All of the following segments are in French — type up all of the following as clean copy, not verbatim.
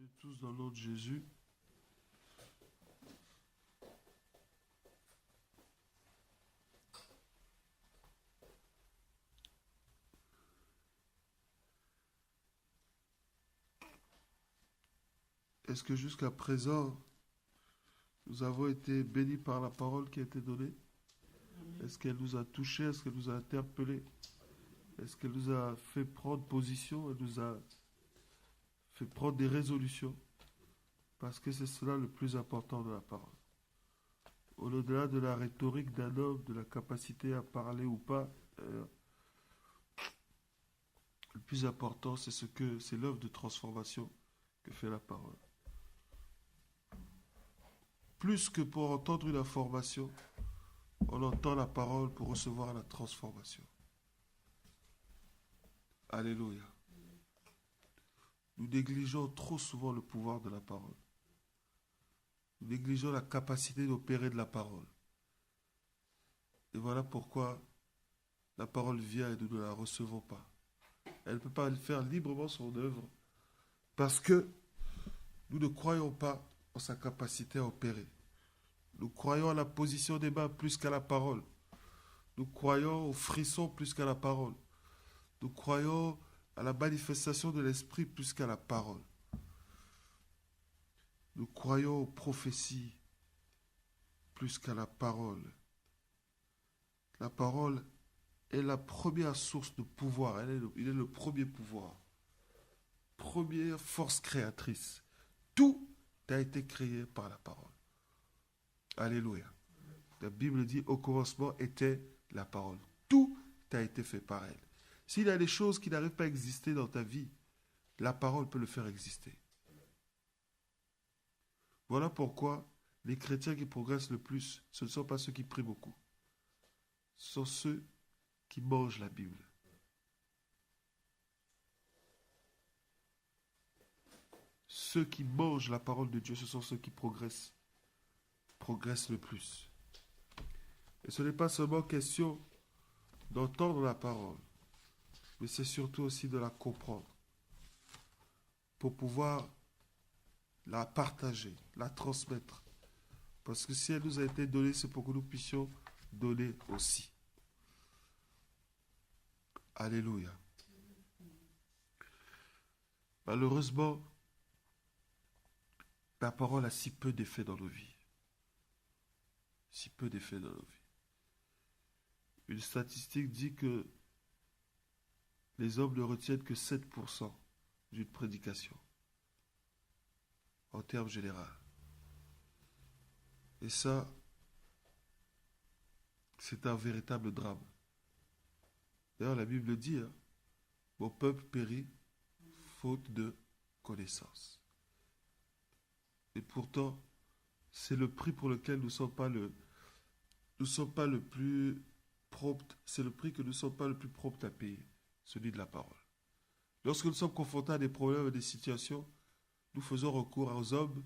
Salut tous dans le nom de Jésus. Est-ce que jusqu'à présent, nous avons été bénis par la parole qui a été donnée? Est-ce qu'elle nous a touchés? Est-ce qu'elle nous a interpellés? Est-ce qu'elle nous a fait prendre position? Elle nous a fait prendre des résolutions? Parce que c'est cela le plus important de la parole. Au-delà de la rhétorique d'un homme, de la capacité à parler ou pas, le plus important, c'est l'œuvre de transformation que fait la parole. Plus que pour entendre une information, on entend la parole pour recevoir la transformation. Alléluia. Nous négligeons trop souvent le pouvoir de la parole. Nous négligeons la capacité d'opérer de la parole. Et voilà pourquoi la parole vient et nous ne la recevons pas. Elle ne peut pas faire librement son œuvre parce que nous ne croyons pas en sa capacité à opérer. Nous croyons à la position des mains plus qu'à la parole. Nous croyons au frisson plus qu'à la parole. Nous croyons à la manifestation de l'esprit plus qu'à la parole. Nous croyons aux prophéties plus qu'à la parole. La parole est la première source de pouvoir. Il est le premier pouvoir. Première force créatrice. Tout a été créé par la parole. Alléluia. La Bible dit, au commencement était la parole. Tout a été fait par elle. S'il y a des choses qui n'arrivent pas à exister dans ta vie, la parole peut le faire exister. Voilà pourquoi les chrétiens qui progressent le plus, ce ne sont pas ceux qui prient beaucoup. Ce sont ceux qui mangent la Bible. Ceux qui mangent la parole de Dieu, ce sont ceux qui progressent le plus. Et ce n'est pas seulement question d'entendre la parole, mais c'est surtout aussi de la comprendre pour pouvoir la partager, la transmettre. Parce que si elle nous a été donnée, c'est pour que nous puissions donner aussi. Alléluia. Malheureusement, la parole a si peu d'effet dans nos vies. Si peu d'effet dans nos vies. Une statistique dit que les hommes ne retiennent que 7% d'une prédication, en termes généraux. Et ça, c'est un véritable drame. D'ailleurs, la Bible dit, mon peuple périt faute de connaissance. Et pourtant, c'est le prix pour lequel nous ne sommes pas le plus prompt, c'est le prix que nous ne sommes pas le plus prompt à payer, celui de la parole. Lorsque nous sommes confrontés à des problèmes et des situations, nous faisons recours aux hommes,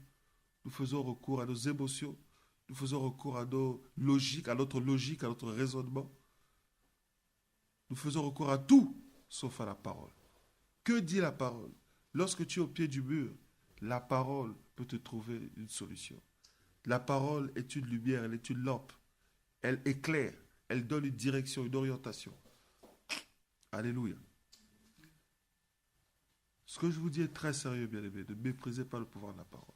nous faisons recours à nos émotions, nous faisons recours à nos logiques, à notre logique, à notre raisonnement. Nous faisons recours à tout, sauf à la parole. Que dit la parole? Lorsque tu es au pied du mur, la parole peut te trouver une solution. La parole est une lumière, elle est une lampe. Elle éclaire, elle donne une direction, une orientation. Alléluia. Ce que je vous dis est très sérieux, bien-aimés. Ne méprisez pas le pouvoir de la parole.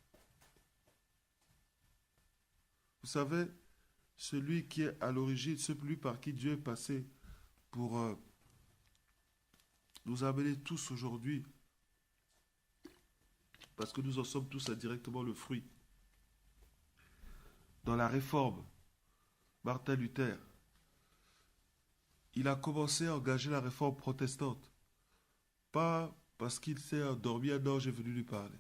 Vous savez, celui qui est à l'origine, celui par qui Dieu est passé pour nous amener tous aujourd'hui, parce que nous en sommes tous indirectement le fruit. Dans la réforme, Martin Luther, il a commencé à engager la réforme protestante. Pas parce qu'il s'est endormi, un ange est venu lui parler.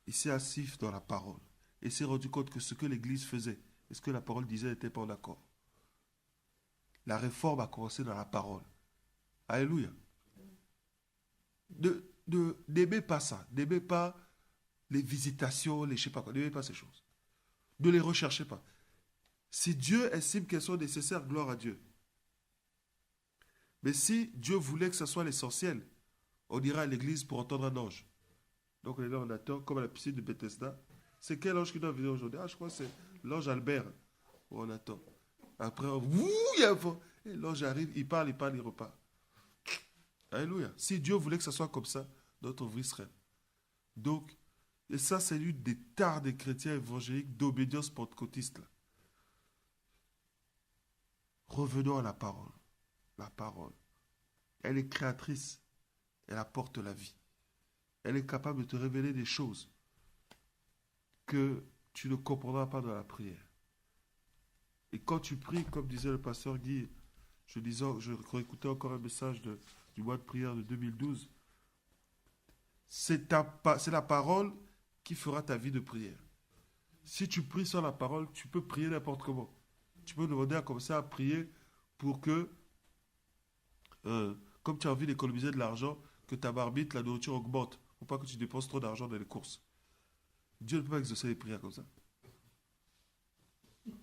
Il s'est assis dans la parole et s'est rendu compte que ce que l'Église faisait et ce que la parole disait n'était pas en accord. La réforme a commencé dans la parole. Alléluia. N'aimez pas ça. N'aimez pas les visitations, les je sais pas quoi. N'aimez pas ces choses. Ne les recherchez pas. Si Dieu estime qu'elles sont nécessaires, gloire à Dieu. Mais si Dieu voulait que ce soit l'essentiel, on ira à l'église pour entendre un ange. Donc on est là, on attend, comme à la piscine de Bethesda. C'est quel ange qui doit venir aujourd'hui? Ah, je crois que c'est l'ange Albert. On attend. Après, il y a un vent. Et l'ange arrive, il parle, il repart. Alléluia. Si Dieu voulait que ça soit comme ça, notre vie serait. Donc, et ça, c'est l'une des tares des chrétiens évangéliques d'obédience pentecôtiste. Là. Revenons à la parole. La parole. Elle est créatrice. Elle apporte la vie. Elle est capable de te révéler des choses que tu ne comprendras pas dans la prière. Et quand tu pries, comme disait le pasteur Guy, je réécoutais encore un message du mois de prière de 2012, c'est la parole qui fera ta vie de prière. Si tu pries sans la parole, tu peux prier n'importe comment. Tu peux demander à commencer à prier pour que, comme tu as envie d'économiser de l'argent, que ta marmite, la nourriture augmente. Il ne faut pas que tu dépenses trop d'argent dans les courses. Dieu ne peut pas exaucer les prières comme ça.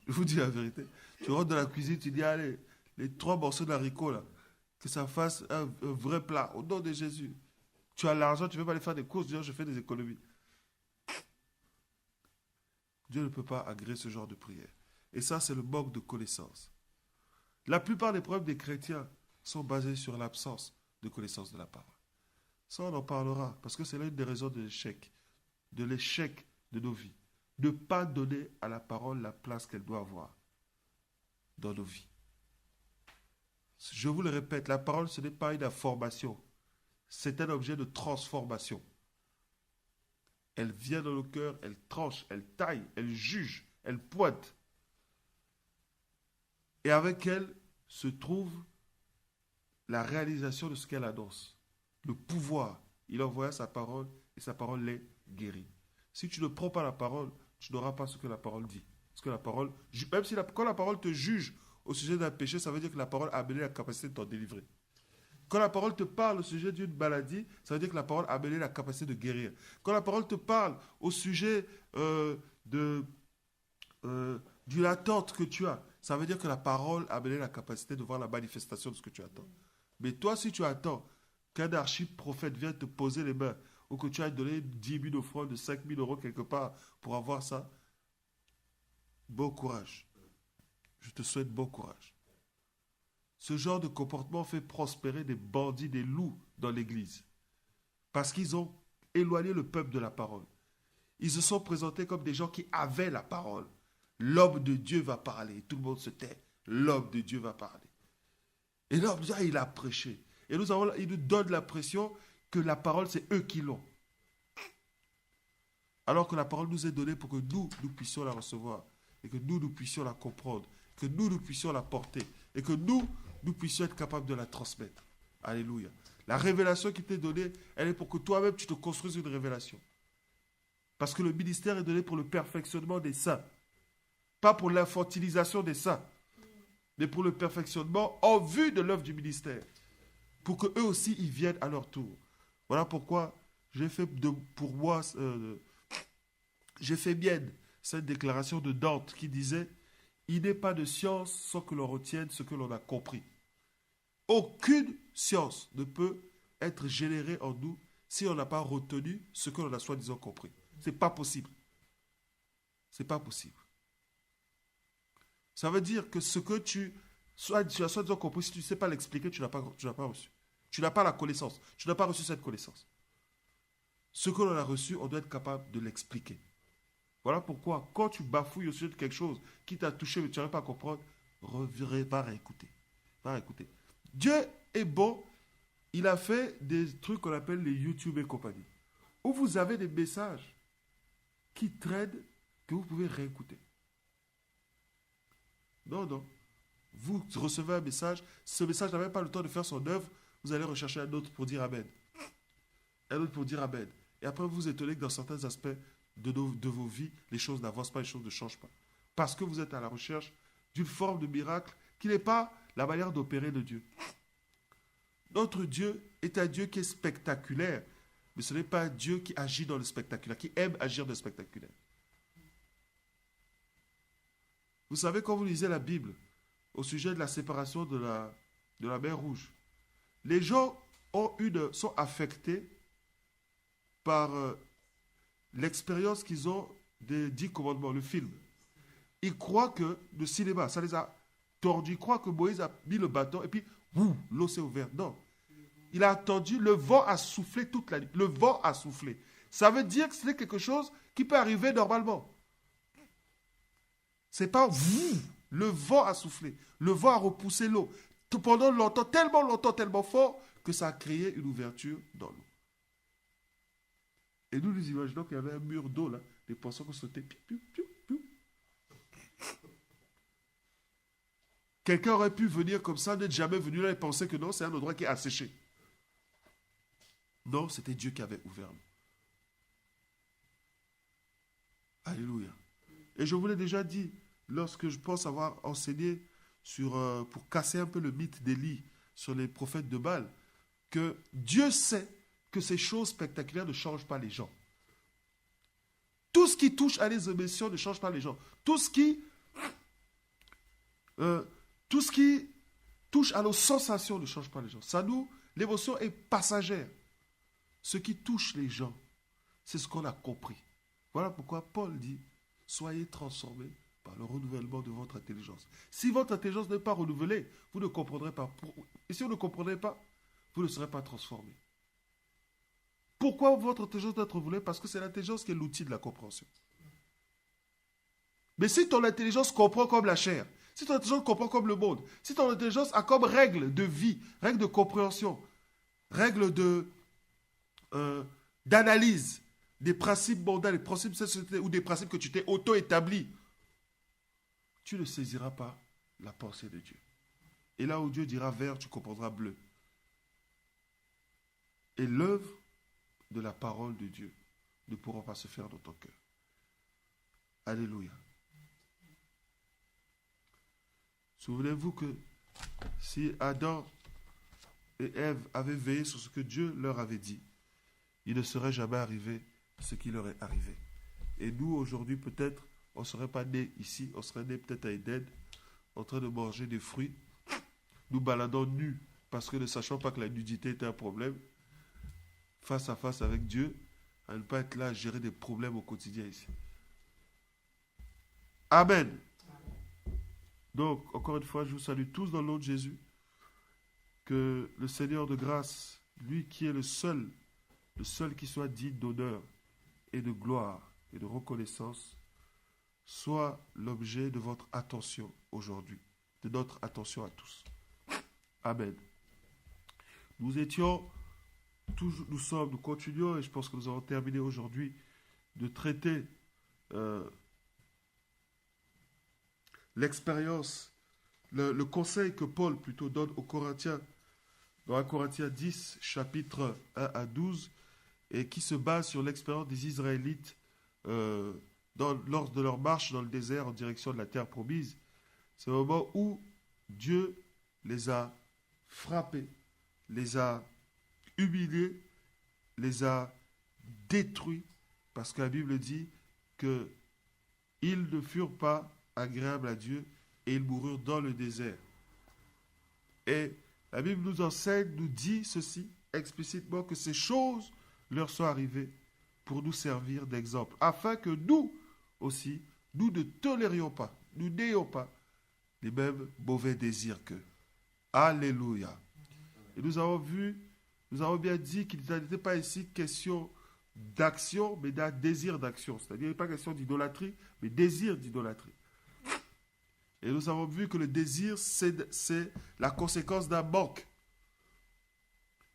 Je vous dis la vérité. Tu rentres dans la cuisine, tu dis, allez, les 3 morceaux d'haricots, là, que ça fasse un vrai plat, au nom de Jésus. Tu as l'argent, tu ne veux pas aller faire des courses, je fais des économies. Dieu ne peut pas agréer ce genre de prière. Et ça, c'est le manque de connaissance. La plupart des problèmes des chrétiens sont basés sur l'absence de connaissance de la parole. Ça, on en parlera, parce que c'est l'une des raisons de l'échec de nos vies. Ne pas donner à la parole la place qu'elle doit avoir dans nos vies. Je vous le répète, la parole, ce n'est pas une information. C'est un objet de transformation. Elle vient dans nos cœurs, elle tranche, elle taille, elle juge, elle pointe. Et avec elle se trouve la réalisation de ce qu'elle annonce. Le pouvoir. Il envoya sa parole et sa parole les guérit. Si tu ne prends pas la parole, tu n'auras pas ce que la parole dit. Parce que la parole, même si quand la parole te juge au sujet d'un péché, ça veut dire que la parole a amené la capacité de t'en délivrer. Quand la parole te parle au sujet d'une maladie, ça veut dire que la parole a amené la capacité de guérir. Quand la parole te parle au sujet d'une attente que tu as, ça veut dire que la parole a amené la capacité de voir la manifestation de ce que tu attends. Mais toi, si tu attends qu'un archiprophète vienne te poser les mains, ou que tu ailles donner 10 000 offrandes de 5 000 euros quelque part pour avoir ça, bon courage. Je te souhaite bon courage. Ce genre de comportement fait prospérer des bandits, des loups dans l'église. Parce qu'ils ont éloigné le peuple de la parole. Ils se sont présentés comme des gens qui avaient la parole. L'homme de Dieu va parler. Tout le monde se tait. L'homme de Dieu va parler. Et l'homme de Dieu, il a prêché. Et il nous donne l'impression que la parole, c'est eux qui l'ont. Alors que la parole nous est donnée pour que nous puissions la recevoir. Et que nous puissions la comprendre. Que nous puissions la porter. Et que nous puissions être capables de la transmettre. Alléluia. La révélation qui t'est donnée, elle est pour que toi-même, tu te construises une révélation. Parce que le ministère est donné pour le perfectionnement des saints. Pas pour l'infantilisation des saints. Mais pour le perfectionnement en vue de l'œuvre du ministère. Pour qu'eux aussi, ils viennent à leur tour. Voilà pourquoi j'ai fait j'ai fait mienne cette déclaration de Dante qui disait « Il n'est pas de science sans que l'on retienne ce que l'on a compris. » Aucune science ne peut être générée en nous si on n'a pas retenu ce que l'on a soi-disant compris. Ce n'est pas possible. Ce n'est pas possible. Ça veut dire que ce que tu as soi-disant compris, si tu ne sais pas l'expliquer, tu n'as pas reçu. Tu n'as pas la connaissance. Tu n'as pas reçu cette connaissance. Ce que l'on a reçu, on doit être capable de l'expliquer. Voilà pourquoi, quand tu bafouilles au sujet de quelque chose qui t'a touché mais tu n'arrives pas à comprendre, va réécouter. Va réécouter. Dieu est bon. Il a fait des trucs qu'on appelle les YouTube et compagnie. Où vous avez des messages qui traînent que vous pouvez réécouter. Non. Vous recevez un message. Ce message n'a même pas le temps de faire son œuvre. Vous allez rechercher un autre pour dire Amen. Un autre pour dire Amen. Et après, vous vous étonnez que dans certains aspects de vos vies, les choses n'avancent pas, les choses ne changent pas. Parce que vous êtes à la recherche d'une forme de miracle qui n'est pas la manière d'opérer de Dieu. Notre Dieu est un Dieu qui est spectaculaire, mais ce n'est pas un Dieu qui agit dans le spectaculaire, qui aime agir dans le spectaculaire. Vous savez, quand vous lisez la Bible, au sujet de la séparation de la mer Rouge, les gens sont affectés par l'expérience qu'ils ont des 10 commandements, le film. Ils croient que le cinéma, ça les a tordus. Ils croient que Moïse a mis le bâton et puis, l'eau s'est ouverte. Non. Il a attendu, le vent a soufflé toute la nuit. Le vent a soufflé. Ça veut dire que c'est quelque chose qui peut arriver normalement. C'est pas le vent a soufflé. Le vent a repoussé l'eau. Pendant longtemps, tellement fort que ça a créé une ouverture dans l'eau. Et nous imaginons qu'il y avait un mur d'eau là, des poissons qui sautaient. Piou, piou, piou. Quelqu'un aurait pu venir comme ça, n'être jamais venu là et penser que non, c'est un endroit qui est asséché. Non, c'était Dieu qui avait ouvert l'eau. Alléluia. Et je vous l'ai déjà dit, lorsque je pense avoir enseigné pour casser un peu le mythe d'Élie sur les prophètes de Baal, que Dieu sait que ces choses spectaculaires ne changent pas les gens. Tout ce qui touche à les émotions ne change pas les gens. Tout ce qui touche à nos sensations ne change pas les gens. L'émotion est passagère. Ce qui touche les gens, c'est ce qu'on a compris. Voilà pourquoi Paul dit, soyez transformés par le renouvellement de votre intelligence. Si votre intelligence n'est pas renouvelée, vous ne comprendrez pas. Et si vous ne comprenez pas, vous ne serez pas transformé. Pourquoi votre intelligence doit être renouvelée? Parce que c'est l'intelligence qui est l'outil de la compréhension. Mais si ton intelligence comprend comme la chair, si ton intelligence comprend comme le monde, si ton intelligence a comme règle de vie, règle de compréhension, règle d'analyse des principes mondains, des principes de société ou des principes que tu t'es auto-établi, tu ne saisiras pas la pensée de Dieu. Et là où Dieu dira vert, tu comprendras bleu. Et l'œuvre de la parole de Dieu ne pourra pas se faire dans ton cœur. Alléluia. Souvenez-vous que si Adam et Ève avaient veillé sur ce que Dieu leur avait dit, il ne serait jamais arrivé ce qui leur est arrivé. Et nous, aujourd'hui, peut-être, on ne serait pas nés ici, on serait nés peut-être à Éden, en train de manger des fruits, nous baladons nus, parce que ne sachant pas que la nudité était un problème, face à face avec Dieu, à ne pas être là à gérer des problèmes au quotidien ici. Amen. Donc, encore une fois, je vous salue tous dans le nom de Jésus. Que le Seigneur de grâce, lui qui est le seul qui soit digne d'honneur et de gloire et de reconnaissance, soit l'objet de votre attention aujourd'hui, de notre attention à tous. Amen. Nous continuons, et je pense que nous avons terminé aujourd'hui, de traiter l'expérience, le conseil que Paul plutôt donne aux Corinthiens, dans 1 Corinthiens 10, chapitre 1 à 12, et qui se base sur l'expérience des Israélites lors de leur marche dans le désert en direction de la terre promise. C'est le moment où Dieu les a frappés, les a humiliés, les a détruits, parce que la Bible dit qu'ils ne furent pas agréables à Dieu et ils moururent dans le désert. Et la Bible nous enseigne, nous dit ceci explicitement, que ces choses leur sont arrivées pour nous servir d'exemple, afin que nous aussi, nous ne tolérions pas, nous n'ayons pas les mêmes mauvais désirs qu'eux. Alléluia. Et nous avons bien dit qu'il n'était pas ici question d'action, mais d'un désir d'action. C'est-à-dire, il n'est pas question d'idolâtrie, mais désir d'idolâtrie. Et nous avons vu que le désir, c'est la conséquence d'un manque.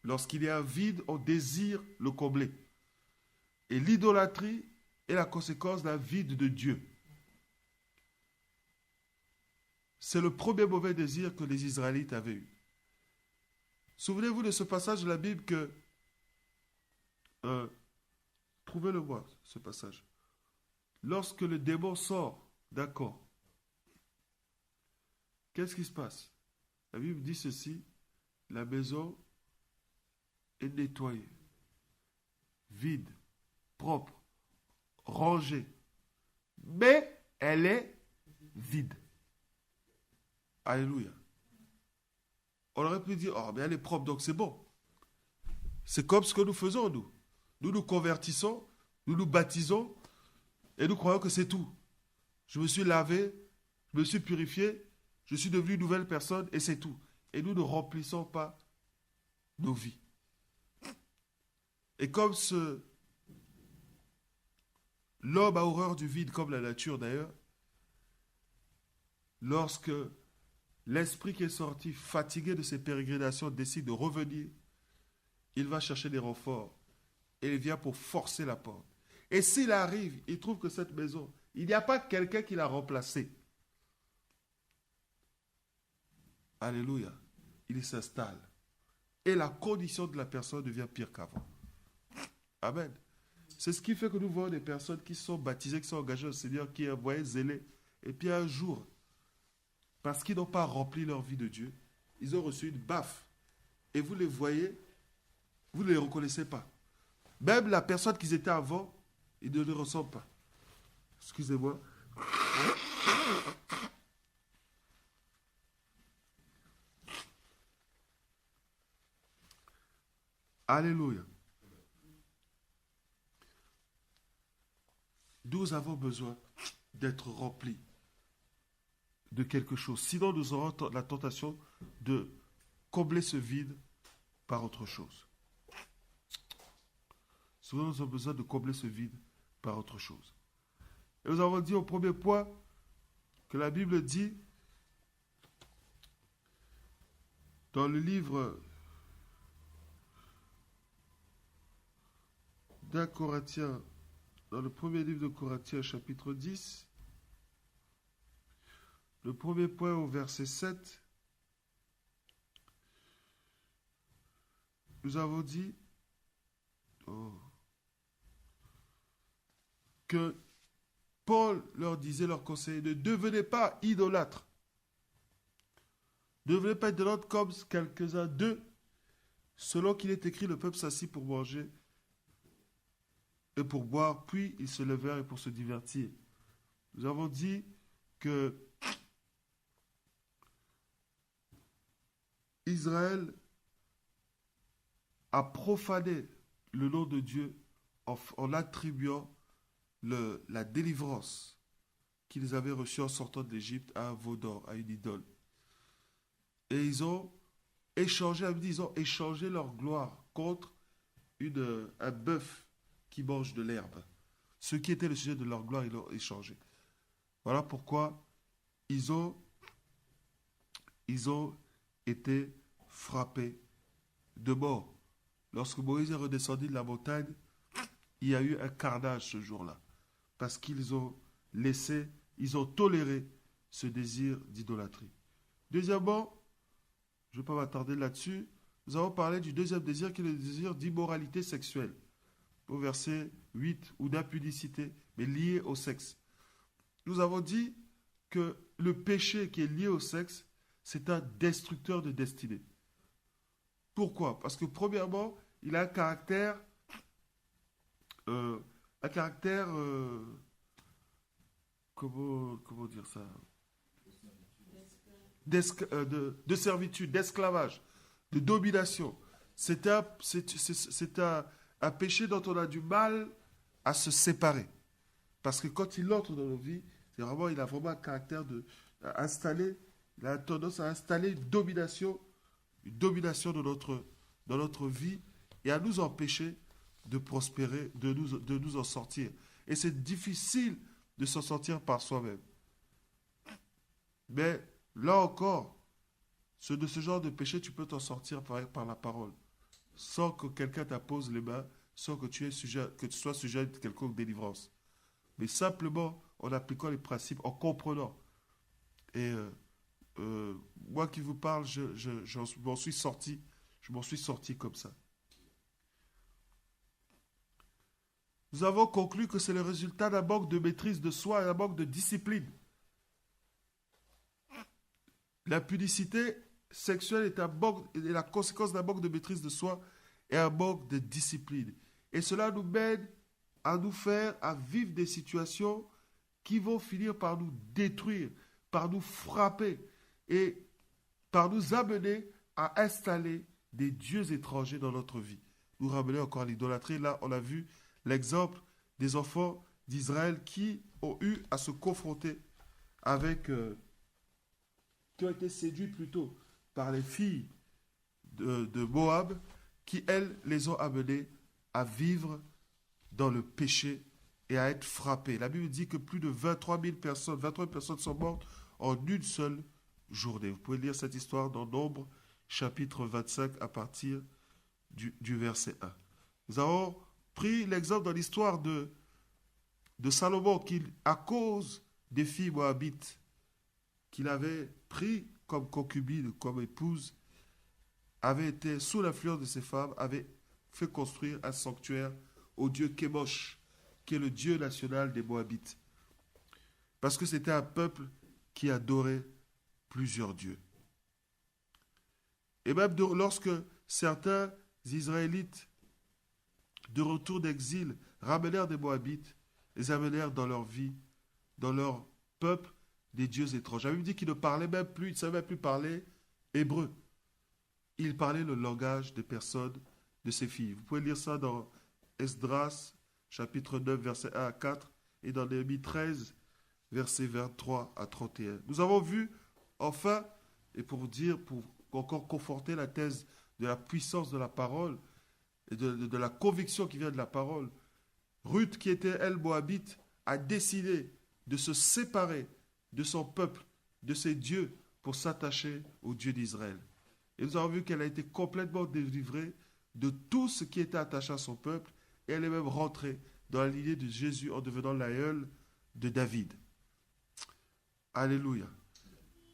Lorsqu'il y a un vide, on désire le combler. Et l'idolâtrie est la conséquence d'un vide de Dieu. C'est le premier mauvais désir que les Israélites avaient eu. Souvenez-vous de ce passage de la Bible que... trouvez-le-moi, ce passage. Lorsque le démon sort d'un corps, qu'est-ce qui se passe? La Bible dit ceci, la maison est nettoyée, vide, propre, rangée, mais elle est vide. Alléluia. On aurait pu dire, oh, mais elle est propre, donc c'est bon. C'est comme ce que nous faisons, nous. Nous nous convertissons, Nous nous baptisons et nous croyons que c'est tout. Je me suis lavé, je me suis purifié, je suis devenu une nouvelle personne et c'est tout. Et nous ne remplissons pas nos vies. Et comme l'homme a horreur du vide, comme la nature d'ailleurs, lorsque l'esprit qui est sorti, fatigué de ses pérégrinations, décide de revenir, il va chercher des renforts et il vient pour forcer la porte. Et s'il arrive, il trouve que cette maison, il n'y a pas quelqu'un qui l'a remplacée. Alléluia. Il s'installe. Et la condition de la personne devient pire qu'avant. Amen. C'est ce qui fait que nous voyons des personnes qui sont baptisées, qui sont engagées au Seigneur, qui envoient zélés. Et puis un jour, parce qu'ils n'ont pas rempli leur vie de Dieu, ils ont reçu une baffe. Et vous les voyez, vous ne les reconnaissez pas. Même la personne qu'ils étaient avant, ils ne les ressemblent pas. Excusez-moi. Alléluia. Nous avons besoin d'être remplis de quelque chose. Sinon, nous aurons la tentation de combler ce vide par autre chose. Sinon, nous avons besoin de combler ce vide par autre chose. Et nous avons dit au premier point que la Bible dit dans le livre d'un Corinthien, dans le premier livre de Corinthiens, chapitre 10, le premier point au verset 7, nous avons dit que Paul leur disait, leur conseillait, ne devenez pas idolâtres. Ne devenez pas idolâtres comme quelques-uns d'eux, selon qu'il est écrit, le peuple s'assit pour manger et pour boire, puis ils se levèrent et pour se divertir. Nous avons dit que Israël a profané le nom de Dieu en attribuant la délivrance qu'ils avaient reçue en sortant d'Égypte à un veau d'or, à une idole. Et ils ont échangé leur gloire contre un bœuf qui mange de l'herbe. Ce qui était le sujet de leur gloire, ils l'ont échangé. Voilà pourquoi ils ont été frappés de mort. Lorsque Moïse est redescendu de la montagne, il y a eu un carnage ce jour-là. Parce qu'ils ont toléré ce désir d'idolâtrie. Deuxièmement, je ne vais pas m'attarder là-dessus, nous avons parlé du deuxième désir qui est le désir d'immoralité sexuelle. Au verset 8, ou d'impudicité, mais lié au sexe. Nous avons dit que le péché qui est lié au sexe, c'est un destructeur de destinée. Pourquoi? Parce que premièrement, il a un caractère, comment dire ça? De servitude, d'esclavage, de domination. C'est un péché dont on a du mal à se séparer. Parce que quand il entre dans nos vies, il a vraiment un caractère il a tendance à installer une domination dans notre vie et à nous empêcher de prospérer, de nous en sortir. Et c'est difficile de s'en sortir par soi-même. Mais là encore, de ce genre de péché, tu peux t'en sortir par la parole, sans que quelqu'un t'impose les mains, sans que tu sois sujet à quelconque délivrance. Mais simplement en appliquant les principes, en comprenant. Et moi qui vous parle, je m'en suis sorti comme ça. Nous avons conclu que c'est le résultat d'un manque de maîtrise de soi et d'un manque de discipline. L'impudicité sexuelle est la conséquence d'un manque de maîtrise de soi et un manque de discipline. Et cela nous mène à vivre des situations qui vont finir par nous détruire, par nous frapper et par nous amener à installer des dieux étrangers dans notre vie. Nous ramener encore à l'idolâtrie. Là, on a vu l'exemple des enfants d'Israël qui ont eu à se confronter avec, qui ont été séduits plutôt par les filles de Moab, qui, elles, les ont amenés à vivre dans le péché et à être frappés. La Bible dit que plus de 23 personnes sont mortes en une seule journée. Vous pouvez lire cette histoire dans Nombre, chapitre 25, à partir du verset 1. Nous avons pris l'exemple dans l'histoire de Salomon, qui, à cause des filles moabites qu'il avait pris comme concubine, comme épouse, avait été sous l'influence de ces femmes, avait fait construire un sanctuaire au dieu Kémosh, qui est le dieu national des Moabites. Parce que c'était un peuple qui adorait plusieurs dieux. Et même lorsque certains Israélites, de retour d'exil, ramenèrent des Moabites, les amenèrent dans leur vie, dans leur peuple, des dieux étrangers. La Bible dit qu'ils ne parlaient même plus, ils ne savaient même plus parler hébreu. Ils parlaient le langage des personnes, de ces filles. Vous pouvez lire ça dans Esdras, chapitre 9, versets 1 à 4, et dans Néhémie 13, versets 23 à 31. Nous avons vu, enfin, et pour encore conforter la thèse de la puissance de la parole, et de la conviction qui vient de la parole, Ruth, qui était, elle, moabite, a décidé de se séparer de son peuple, de ses dieux, pour s'attacher au Dieu d'Israël. Et nous avons vu qu'elle a été complètement délivrée de tout ce qui était attaché à son peuple, et elle est même rentrée dans la lignée de Jésus en devenant l'aïeul de David. Alléluia.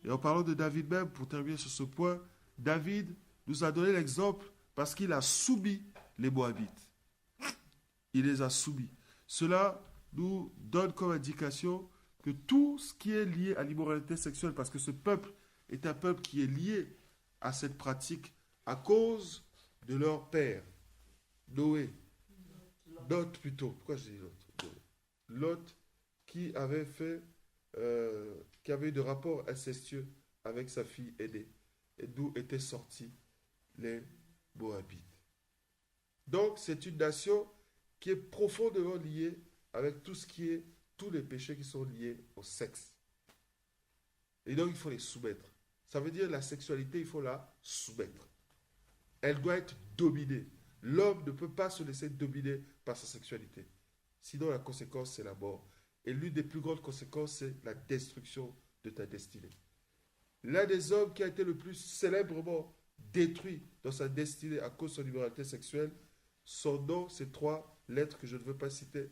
Et en parlant de David même, pour terminer sur ce point, David nous a donné l'exemple parce qu'il a soumis les Moabites. Il les a soumis. Cela nous donne comme indication que tout ce qui est lié à l'immoralité sexuelle, parce que ce peuple est un peuple qui est lié à cette pratique à cause de leur père, Noé, Lot plutôt, pourquoi je dis Lot? Lot qui avait qui avait eu de rapports incestueux avec sa fille aînée, et d'où étaient sortis les Moabites. Donc c'est une nation qui est profondément liée avec tous les péchés qui sont liés au sexe. Et donc il faut les soumettre. Ça veut dire la sexualité, il faut la soumettre. Elle doit être dominée. L'homme ne peut pas se laisser dominer par sa sexualité. Sinon, la conséquence, c'est la mort. Et l'une des plus grandes conséquences, c'est la destruction de ta destinée. L'un des hommes qui a été le plus célèbrement détruit dans sa destinée à cause de son immoralité sexuelle, son nom, c'est 3 lettres que je ne veux pas citer,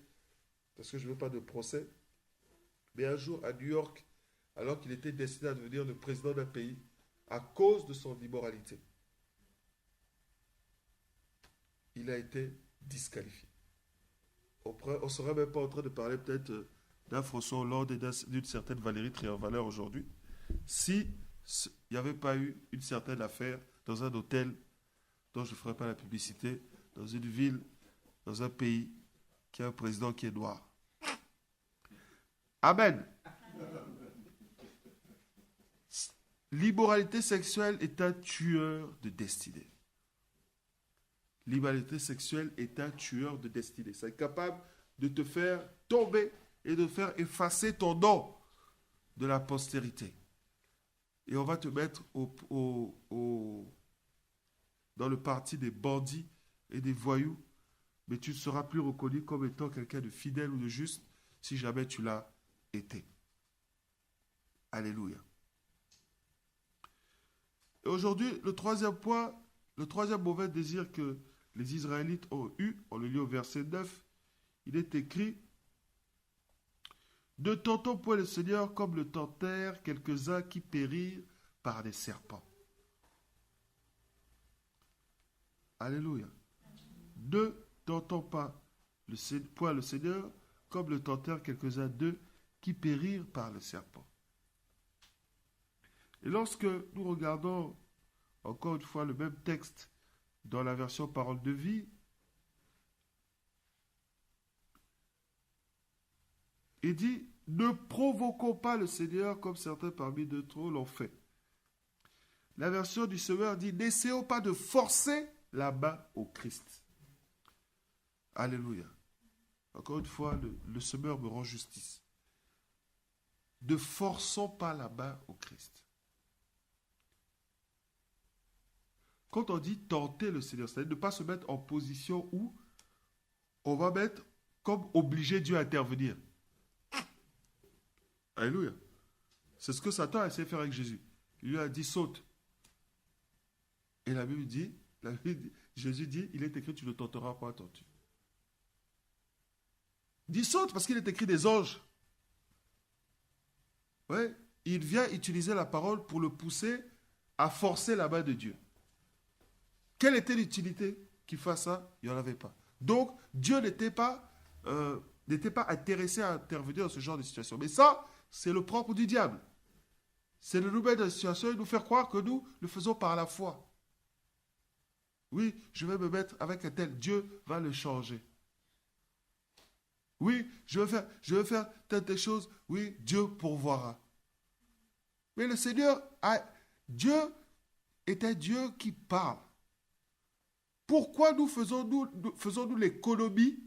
parce que je ne veux pas de procès. Mais un jour, à New York, alors qu'il était destiné à devenir le président d'un pays, à cause de son immoralité, il a été disqualifié. On ne serait même pas en train de parler peut-être d'un François Hollande et d'une certaine Valérie Trierweiler aujourd'hui, si il n'y avait pas eu une certaine affaire dans un hôtel dont je ne ferai pas la publicité, dans une ville, dans un pays qui a un président qui est noir. Amen. L'immoralité sexuelle est un tueur de destinée. L'immoralité sexuelle est un tueur de destinée. C'est capable de te faire tomber et de faire effacer ton nom de la postérité. Et on va te mettre dans le parti des bandits et des voyous, mais tu ne seras plus reconnu comme étant quelqu'un de fidèle ou de juste si jamais tu l'as été. Alléluia. Et aujourd'hui, le troisième point, le troisième mauvais désir que les Israélites ont eu, on le lit au verset 9, il est écrit « Ne tentons point le Seigneur comme le tentèrent quelques-uns qui périrent par des serpents. » Alléluia. Ne tentons pas point le Seigneur comme le tentèrent quelques-uns d'eux qui périrent par le serpent. Et lorsque nous regardons encore une fois le même texte dans la version Parole de vie, il dit « Ne provoquons pas le Seigneur comme certains parmi d'autres l'ont fait. » La version du Semeur dit « N'essayons pas de forcer la main au Christ. » Alléluia. Encore une fois, le semeur me rend justice. Ne forçons pas la main au Christ. Quand on dit tenter le Seigneur, c'est-à-dire ne pas se mettre en position où on va mettre comme obligé Dieu à intervenir. Alléluia. C'est ce que Satan a essayé de faire avec Jésus. Il lui a dit saute. Et la Bible dit, Jésus dit, il est écrit, tu ne tenteras pas ton Dieu. Il dit saute parce qu'il est écrit des anges. Ouais, il vient utiliser la parole pour le pousser à forcer la main de Dieu. Quelle était l'utilité qu'il fasse ça? Il n'y en avait pas. Donc, Dieu n'était pas intéressé à intervenir dans ce genre de situation. Mais ça, c'est le propre du diable. C'est de nous mettre dans une situation et nous faire croire que nous le faisons par la foi. Oui, je vais me mettre avec un tel. Dieu va le changer. Oui, je vais faire telle chose. Oui, Dieu pourvoira. Mais le Seigneur, Dieu est un Dieu qui parle. Pourquoi nous faisons-nous l'économie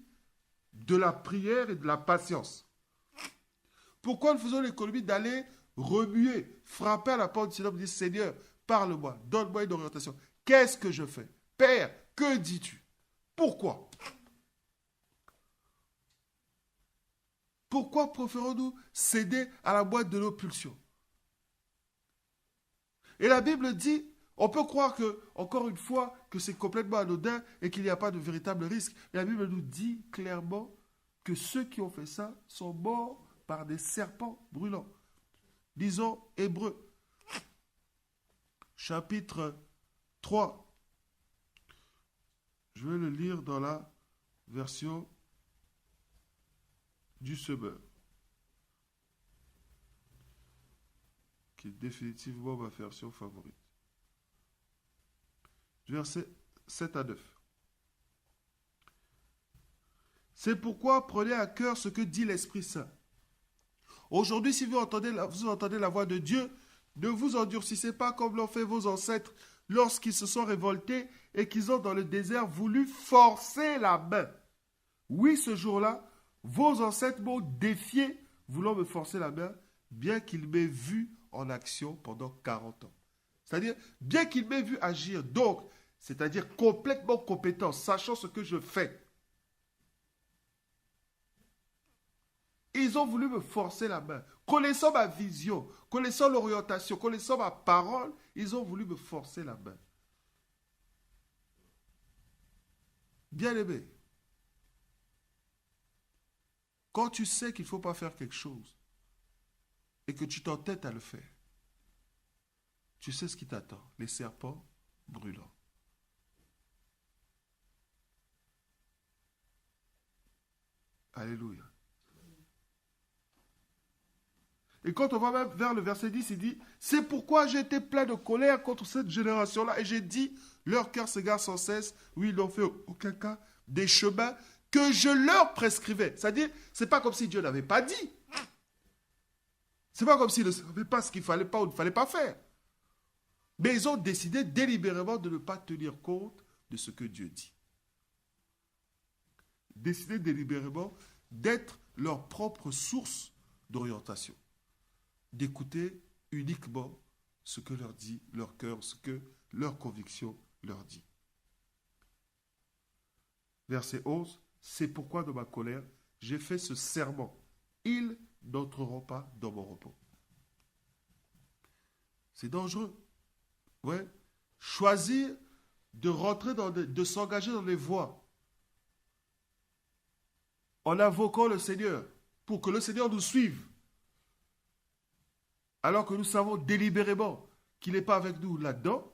de la prière et de la patience? Pourquoi nous faisons l'économie d'aller remuer, frapper à la porte du Seigneur et dire Seigneur, parle-moi, donne-moi une orientation. Qu'est-ce que je fais? Père, que dis-tu? Pourquoi? Pourquoi préférons-nous céder à la boîte de nos pulsions? Et la Bible dit, on peut croire que, encore une fois, que c'est complètement anodin et qu'il n'y a pas de véritable risque. Et la Bible nous dit clairement que ceux qui ont fait ça sont morts par des serpents brûlants. Disons Hébreux, chapitre 3. Je vais le lire dans la version du semeur, qui est définitivement ma version favorite. Versets 7 à 9. C'est pourquoi prenez à cœur ce que dit l'Esprit Saint. Aujourd'hui, si vous entendez la voix de Dieu, ne vous endurcissez pas comme l'ont fait vos ancêtres lorsqu'ils se sont révoltés et qu'ils ont dans le désert voulu forcer la main. Oui, ce jour-là, vos ancêtres m'ont défié, voulant me forcer la main, bien qu'ils m'aient vu en action pendant 40 ans. C'est-à-dire, bien qu'ils m'aient vu agir, donc, c'est-à-dire complètement compétent, sachant ce que je fais. Ils ont voulu me forcer la main. Connaissant ma vision, connaissant l'orientation, connaissant ma parole, ils ont voulu me forcer la main. Bien-aimé, quand tu sais qu'il ne faut pas faire quelque chose et que tu t'entêtes à le faire, tu sais ce qui t'attend, les serpents brûlants. Alléluia. Et quand on va même vers le verset 10, il dit, c'est pourquoi j'ai été plein de colère contre cette génération-là. Et j'ai dit, leur cœur s'égare sans cesse. Oui, ils n'ont fait aucun cas des chemins que je leur prescrivais. C'est-à-dire, c'est pas comme si Dieu n'avait pas dit. C'est pas comme s'ils ne savaient pas ce qu'il fallait pas ou ne fallait pas faire. Mais ils ont décidé délibérément de ne pas tenir compte de ce que Dieu dit. Décider délibérément d'être leur propre source d'orientation. D'écouter uniquement ce que leur dit leur cœur, ce que leur conviction leur dit. Verset 11, c'est pourquoi de ma colère, j'ai fait ce serment. Ils n'entreront pas dans mon repos. C'est dangereux. Ouais. Choisir de rentrer de s'engager dans les voies en invoquant le Seigneur pour que le Seigneur nous suive. Alors que nous savons délibérément qu'il n'est pas avec nous là-dedans,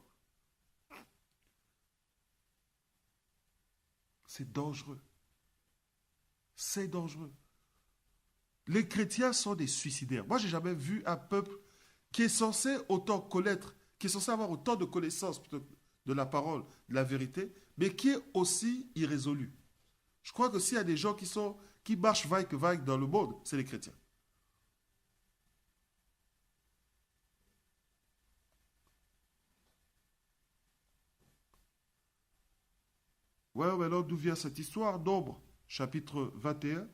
c'est dangereux. C'est dangereux. Les chrétiens sont des suicidaires. Moi, je n'ai jamais vu un peuple qui est censé autant connaître, qui est censé avoir autant de connaissances de la parole, de la vérité, mais qui est aussi irrésolu. Je crois que s'il y a des gens qui marchent vaille que vaille dans le monde, c'est les chrétiens. Ouais, mais alors d'où vient cette histoire d'ombre? chapitre 21.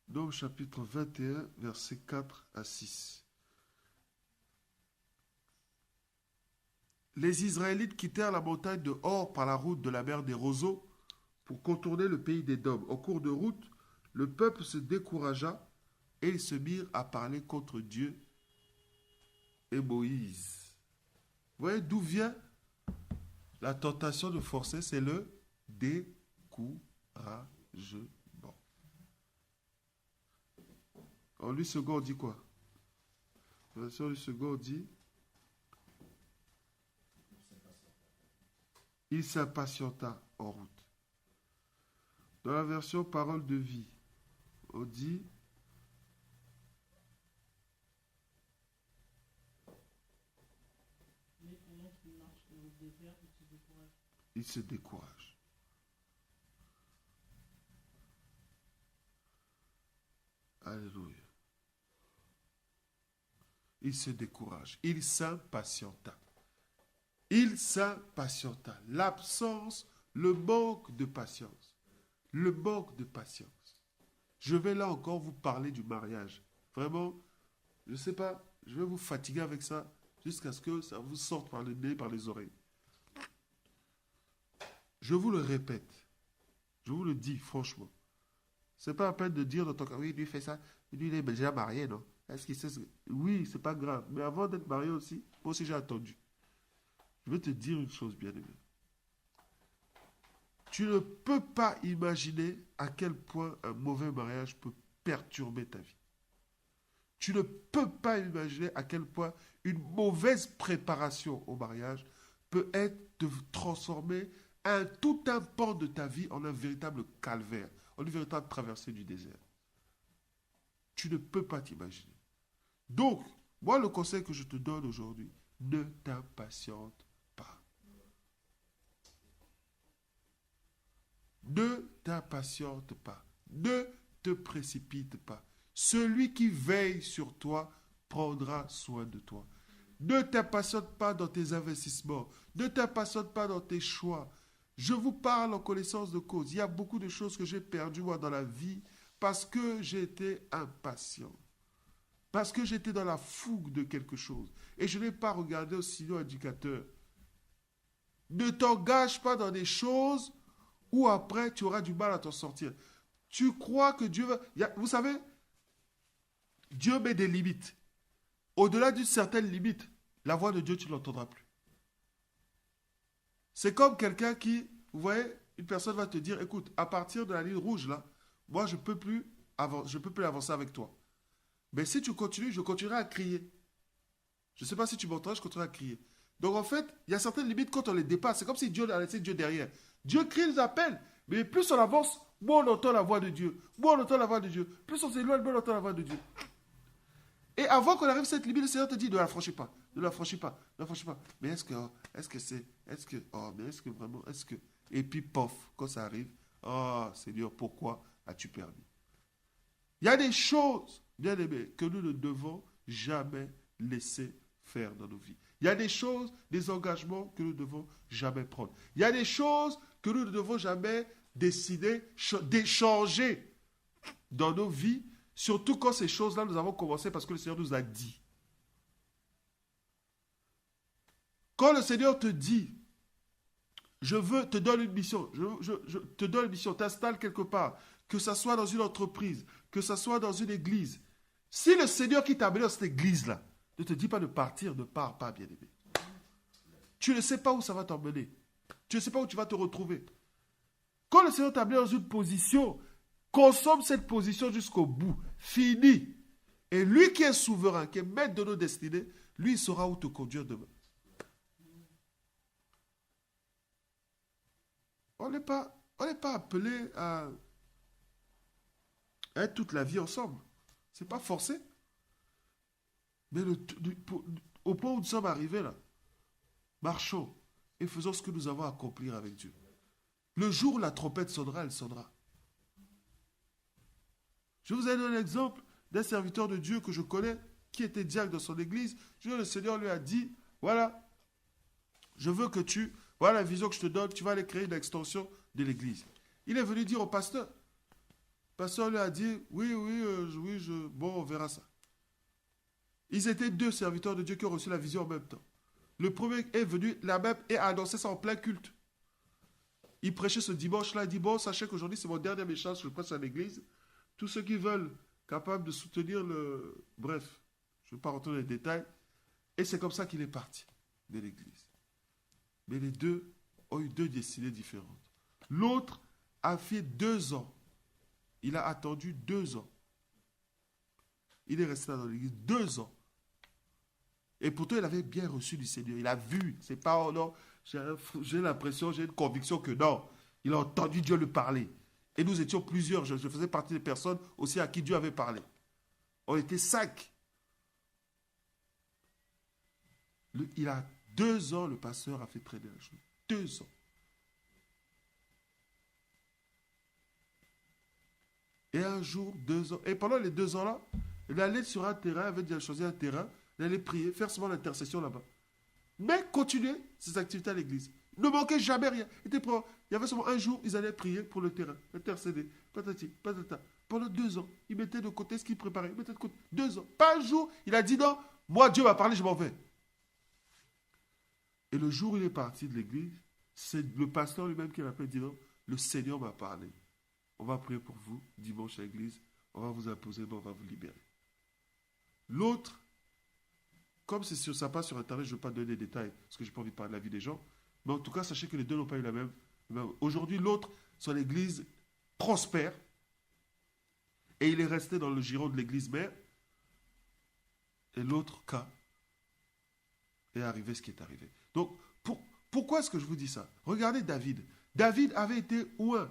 Nom chapitre 21, versets 4 à 6. Les Israélites quittèrent la montagne de Hor par la route de la mer des roseaux pour contourner le pays d'Édom. En cours de route, le peuple se découragea et ils se mirent à parler contre Dieu et Moïse. Vous voyez d'où vient la tentation de forcer? C'est le découragement. En lui second, on dit quoi? La version du second dit il s'impatienta en route. Dans la version parole de vie, on dit il se décourage. Alléluia. Il se décourage. Il s'impatienta. Il s'impatienta. L'absence, le manque de patience. Le manque de patience. Je vais là encore vous parler du mariage. Vraiment, je ne sais pas, je vais vous fatiguer avec ça jusqu'à ce que ça vous sorte par le nez, par les oreilles. Je vous le répète. Je vous le dis franchement. C'est pas à peine de dire dans ton cas, oui, lui fait ça, lui il est déjà marié, non? Est-ce qu'il sait ce que... Oui, c'est pas grave. Mais avant d'être marié aussi, moi aussi j'ai attendu. Je vais te dire une chose, bien-aimé. Tu ne peux pas imaginer à quel point un mauvais mariage peut perturber ta vie. Tu ne peux pas imaginer à quel point une mauvaise préparation au mariage peut être de transformer tout un pan de ta vie en un véritable calvaire, en une véritable traversée du désert. Tu ne peux pas t'imaginer. Donc, moi, le conseil que je te donne aujourd'hui, ne t'impatiente pas. Ne t'impatiente pas. Ne te précipite pas. Celui qui veille sur toi prendra soin de toi. Ne t'impatiente pas dans tes investissements. Ne t'impatiente pas dans tes choix. Je vous parle en connaissance de cause. Il y a beaucoup de choses que j'ai perdues, moi, dans la vie parce que j'étais impatient. Parce que j'étais dans la fougue de quelque chose. Et je n'ai pas regardé au signaux indicateur. Ne t'engage pas dans des choses où après tu auras du mal à t'en sortir. Tu crois que Dieu va... Vous savez, Dieu met des limites. Au-delà d'une certaine limite, la voix de Dieu, tu ne l'entendras plus. C'est comme quelqu'un qui, vous voyez, une personne va te dire, écoute, à partir de la ligne rouge, là, moi, je ne peux plus avancer avec toi. Mais si tu continues, je continuerai à crier. Je ne sais pas si tu m'entends, je continuerai à crier. Donc en fait, il y a certaines limites quand on les dépasse. C'est comme si Dieu a laissé Dieu derrière. Dieu crie, nous appelle. Mais plus on avance, moins on entend la voix de Dieu. Moins on entend la voix de Dieu. Plus on s'éloigne, moins on entend la voix de Dieu. Et avant qu'on arrive à cette limite, le Seigneur te dit, ne la franchis pas. Ne la franchis pas. Ne la franchis pas. Mais est-ce que vraiment, Et puis, pof, quand ça arrive, oh Seigneur, pourquoi as-tu permis? Il y a des choses, bien aimés, que nous ne devons jamais laisser faire dans nos vies. Il y a des choses, des engagements que nous ne devons jamais prendre. Il y a des choses que nous ne devons jamais décider d'échanger dans nos vies, surtout quand ces choses-là, nous avons commencé parce que le Seigneur nous a dit. Quand le Seigneur te dit, je te donne une mission, je te donne une mission, t'installes quelque part, que ça soit dans une entreprise, que ça soit dans une église. Si le Seigneur qui t'a amené dans cette église-là ne te dit pas de partir, ne pars pas, bien-aimé. Tu ne sais pas où ça va t'emmener. Tu ne sais pas où tu vas te retrouver. Quand le Seigneur t'a amené dans une position, consomme cette position jusqu'au bout. Fini. Et lui qui est souverain, qui est maître de nos destinées, lui, il saura où te conduire demain. On n'est pas appelé à être toute la vie ensemble. Ce n'est pas forcé. Mais au point où nous sommes arrivés là, marchons et faisons ce que nous avons à accomplir avec Dieu. Le jour où la trompette sonnera, elle sonnera. Je vous ai donné l'exemple d'un serviteur de Dieu que je connais, qui était diacre dans son église. Le Seigneur lui a dit, voilà, je veux que voilà la vision que je te donne, tu vas aller créer une extension de l'église. Il est venu dire au pasteur. Le pasteur lui a dit, oui, bon, on verra ça. Ils étaient 2 serviteurs de Dieu qui ont reçu la vision en même temps. Le premier est venu là-même et a annoncé ça en plein culte. Il prêchait ce dimanche-là, il dit, bon, sachez qu'aujourd'hui c'est mon dernier message que je prêche à l'église. Tous ceux qui veulent, capables de soutenir le... Bref, je ne vais pas rentrer dans les détails. Et c'est comme ça qu'il est parti de l'église. Mais les 2 ont eu 2 destinées différentes. L'autre a fait 2 ans. Il a attendu 2 ans. Il est resté là dans l'église 2 ans. Et pourtant, il avait bien reçu du Seigneur. Il a vu. C'est pas, oh non, j'ai l'impression, j'ai une conviction que non. Il a entendu Dieu lui parler. Et nous étions plusieurs. Je faisais partie des personnes aussi à qui Dieu avait parlé. On était 5. Il a 2 ans, le pasteur a fait traîner la chose. 2 ans. Et un jour, 2 ans. Et pendant les 2 ans-là, il allait sur un terrain, il avait déjà choisi un terrain, il allait prier, faire seulement l'intercession là-bas. Mais continuer ses activités à l'église. Ne manquait jamais rien. Il y avait seulement un jour, ils allaient prier pour le terrain, intercéder, patati, patata. Pendant 2 ans, il mettait de côté ce qu'il préparait. Il mettait de côté 2 ans. Pas un jour, il a dit non, moi Dieu m'a parlé, je m'en vais. Et le jour où il est parti de l'église, c'est le pasteur lui-même qui l'appelle, dit non, le Seigneur m'a parlé. On va prier pour vous, dimanche à l'église, on va vous imposer, mais on va vous libérer. L'autre, comme c'est sur, ça passe sur Internet, je ne vais pas donner des détails, parce que je n'ai pas envie de parler de la vie des gens, mais en tout cas, sachez que les 2 n'ont pas eu la même. Aujourd'hui, l'autre, son église prospère, et il est resté dans le giron de l'église mère, et l'autre cas est arrivé ce qui est arrivé. Donc, pourquoi est-ce que je vous dis ça? Regardez David. David avait été ouin.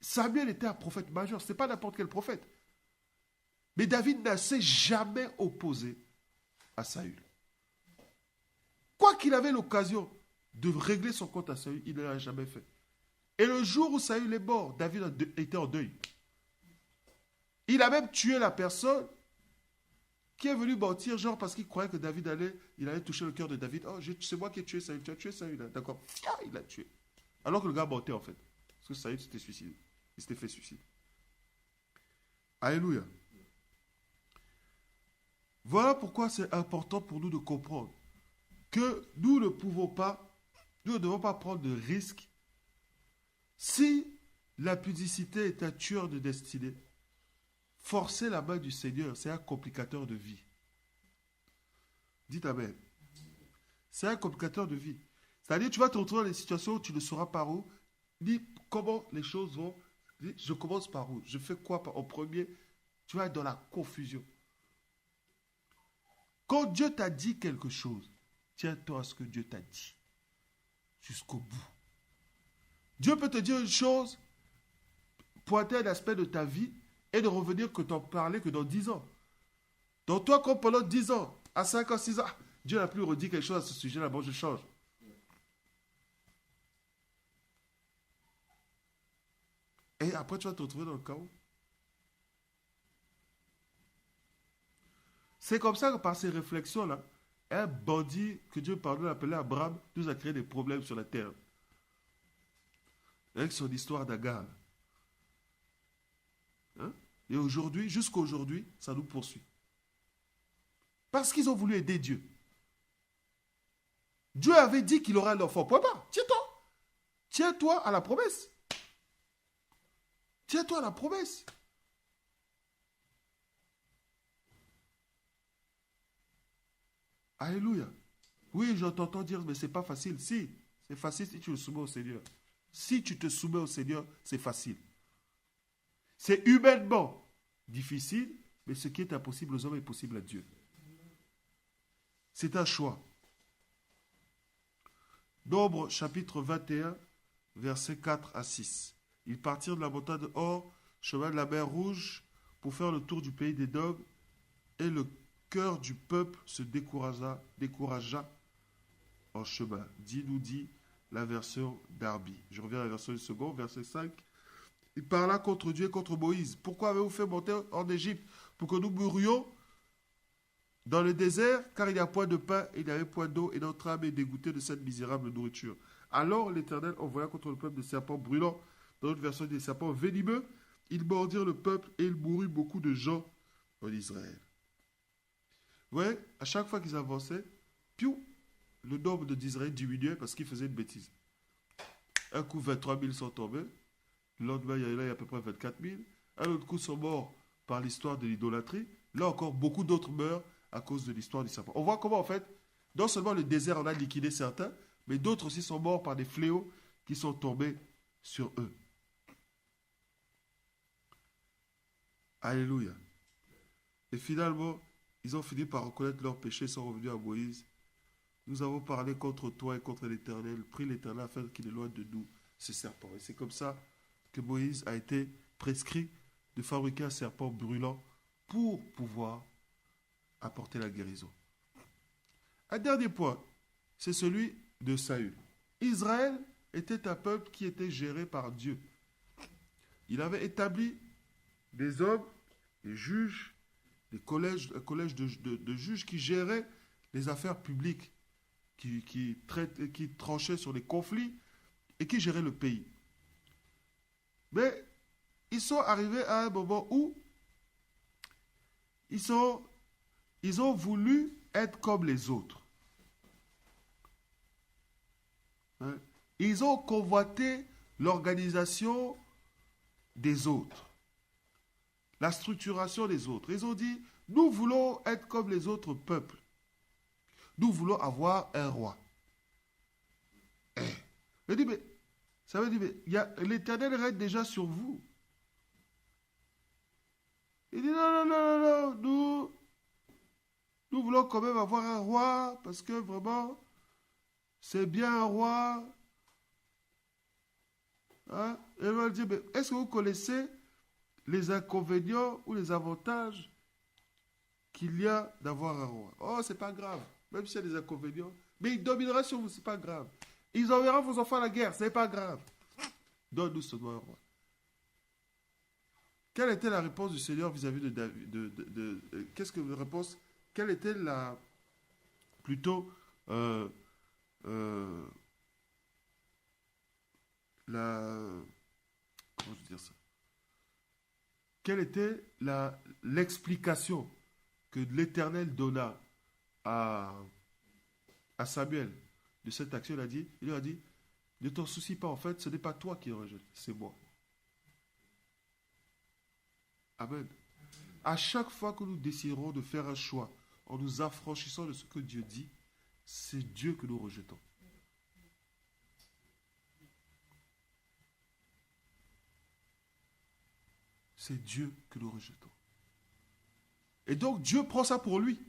Samuel était un prophète majeur, ce n'est pas n'importe quel prophète. Mais David ne s'est jamais opposé à Saül. Quoi qu'il avait l'occasion de régler son compte à Saül, il ne l'a jamais fait. Et le jour où Saül est mort, David était en deuil. Il a même tué la personne qui est venue mentir, genre parce qu'il croyait que David allait toucher le cœur de David. Oh, c'est moi qui ai tué Saül, tu as tué Saül, d'accord. Il l'a tué. Alors que le gars mentait en fait. Parce que Saül s'était suicidé. Il s'était fait suicide. Alléluia. Voilà pourquoi c'est important pour nous de comprendre que nous ne devons pas prendre de risques. Si la pudicité est un tueur de destinée, forcer la main du Seigneur, c'est un complicateur de vie. Dites Amen. C'est un complicateur de vie. C'est-à-dire, tu vas te retrouver dans des situations où tu ne sauras pas où, ni comment les choses vont. Dis, je commence par où? Je fais quoi en premier? Tu vas être dans la confusion. Quand Dieu t'a dit quelque chose, tiens-toi à ce que Dieu t'a dit. Jusqu'au bout. Dieu peut te dire une chose, pointer un aspect de ta vie, et de revenir que t'en parler que dans 10 ans. Donc toi, comme pendant 10 ans, à 5 ans, 6 ans, Dieu n'a plus redit quelque chose à ce sujet-là, bon, je change. Et après, tu vas te retrouver dans le chaos. C'est comme ça que par ces réflexions-là, un bandit que Dieu pardonne appelé Abraham nous a créé des problèmes sur la terre. Avec son histoire d'Agar. Hein? Et aujourd'hui, jusqu'à aujourd'hui, ça nous poursuit. Parce qu'ils ont voulu aider Dieu. Dieu avait dit qu'il aura un enfant. Point pas. Tiens-toi. Tiens-toi à la promesse. Tiens-toi à la promesse. Alléluia. Oui, je t'entends dire, mais c'est pas facile. Si, c'est facile si tu te soumets au Seigneur. Si tu te soumets au Seigneur, c'est facile. C'est humainement difficile, mais ce qui est impossible aux hommes est possible à Dieu. C'est un choix. Nombre chapitre 21, versets 4 à 6. Ils partirent de la montagne de Hor, chemin de la mer Rouge, pour faire le tour du pays des Dogs, et le cœur du peuple se découragea en chemin. Dit, la version Darby. Je reviens à la version du second, verset 5. Il parla contre Dieu et contre Moïse. Pourquoi avez-vous fait monter en Égypte pour que nous mourions dans le désert, car il n'y a point de pain et il n'y avait point d'eau, et notre âme est dégoûtée de cette misérable nourriture. Alors l'Éternel envoya contre le peuple des serpents brûlants, dans notre version des serpents venimeux. Ils mordirent le peuple et il mourut beaucoup de gens en Israël. Vous voyez, à chaque fois qu'ils avançaient, piou, le nombre d'Israël diminuait parce qu'ils faisaient une bêtise. Un coup, 23 000 sont tombés. Le lendemain, il y a à peu près 24 000. Un autre coup, sont morts par l'histoire de l'idolâtrie. Là encore, beaucoup d'autres meurent à cause de l'histoire du serpent. On voit comment, en fait, non seulement le désert en a liquidé certains, mais d'autres aussi sont morts par des fléaux qui sont tombés sur eux. Alléluia. Et finalement, ils ont fini par reconnaître leurs péchés et sont revenus à Moïse. Nous avons parlé contre toi et contre l'Éternel, prie l'Éternel afin qu'il éloigne de nous ce serpent. Et c'est comme ça que Moïse a été prescrit de fabriquer un serpent brûlant pour pouvoir apporter la guérison. Un dernier point, c'est celui de Saül. Israël était un peuple qui était géré par Dieu. Il avait établi des hommes, des juges, un collège de juges qui géraient les affaires publiques, qui tranchaient sur les conflits et qui géraient le pays. Mais ils sont arrivés à un moment où ils ont voulu être comme les autres. Hein? Ils ont convoité l'organisation des autres, la structuration des autres. Ils ont dit, nous voulons être comme les autres peuples. Nous voulons avoir un roi. Il dit, mais ça veut dire, mais l'Éternel règne déjà sur vous. Il dit, non, nous voulons quand même avoir un roi, parce que vraiment, c'est bien un roi. Hein? Et il va dire, mais est-ce que vous connaissez les inconvénients ou les avantages qu'il y a d'avoir un roi? Oh, c'est pas grave, même s'il y a des inconvénients. Mais il dominera sur vous, c'est pas grave. Ils enverront vos enfants à la guerre, c'est pas grave. Donne-nous ce un roi. Quelle était la réponse du Seigneur vis-à-vis de David? Qu'est-ce que la réponse? Quelle était plutôt comment je veux dire ça? Quelle était l'explication que l'Éternel donna à Samuel de cette action? Il lui a dit, ne t'en soucie pas, en fait, ce n'est pas toi qui rejette, c'est moi. Amen. À chaque fois que nous déciderons de faire un choix en nous affranchissant de ce que Dieu dit, c'est Dieu que nous rejetons. C'est Dieu que nous rejetons. Et donc Dieu prend ça pour lui.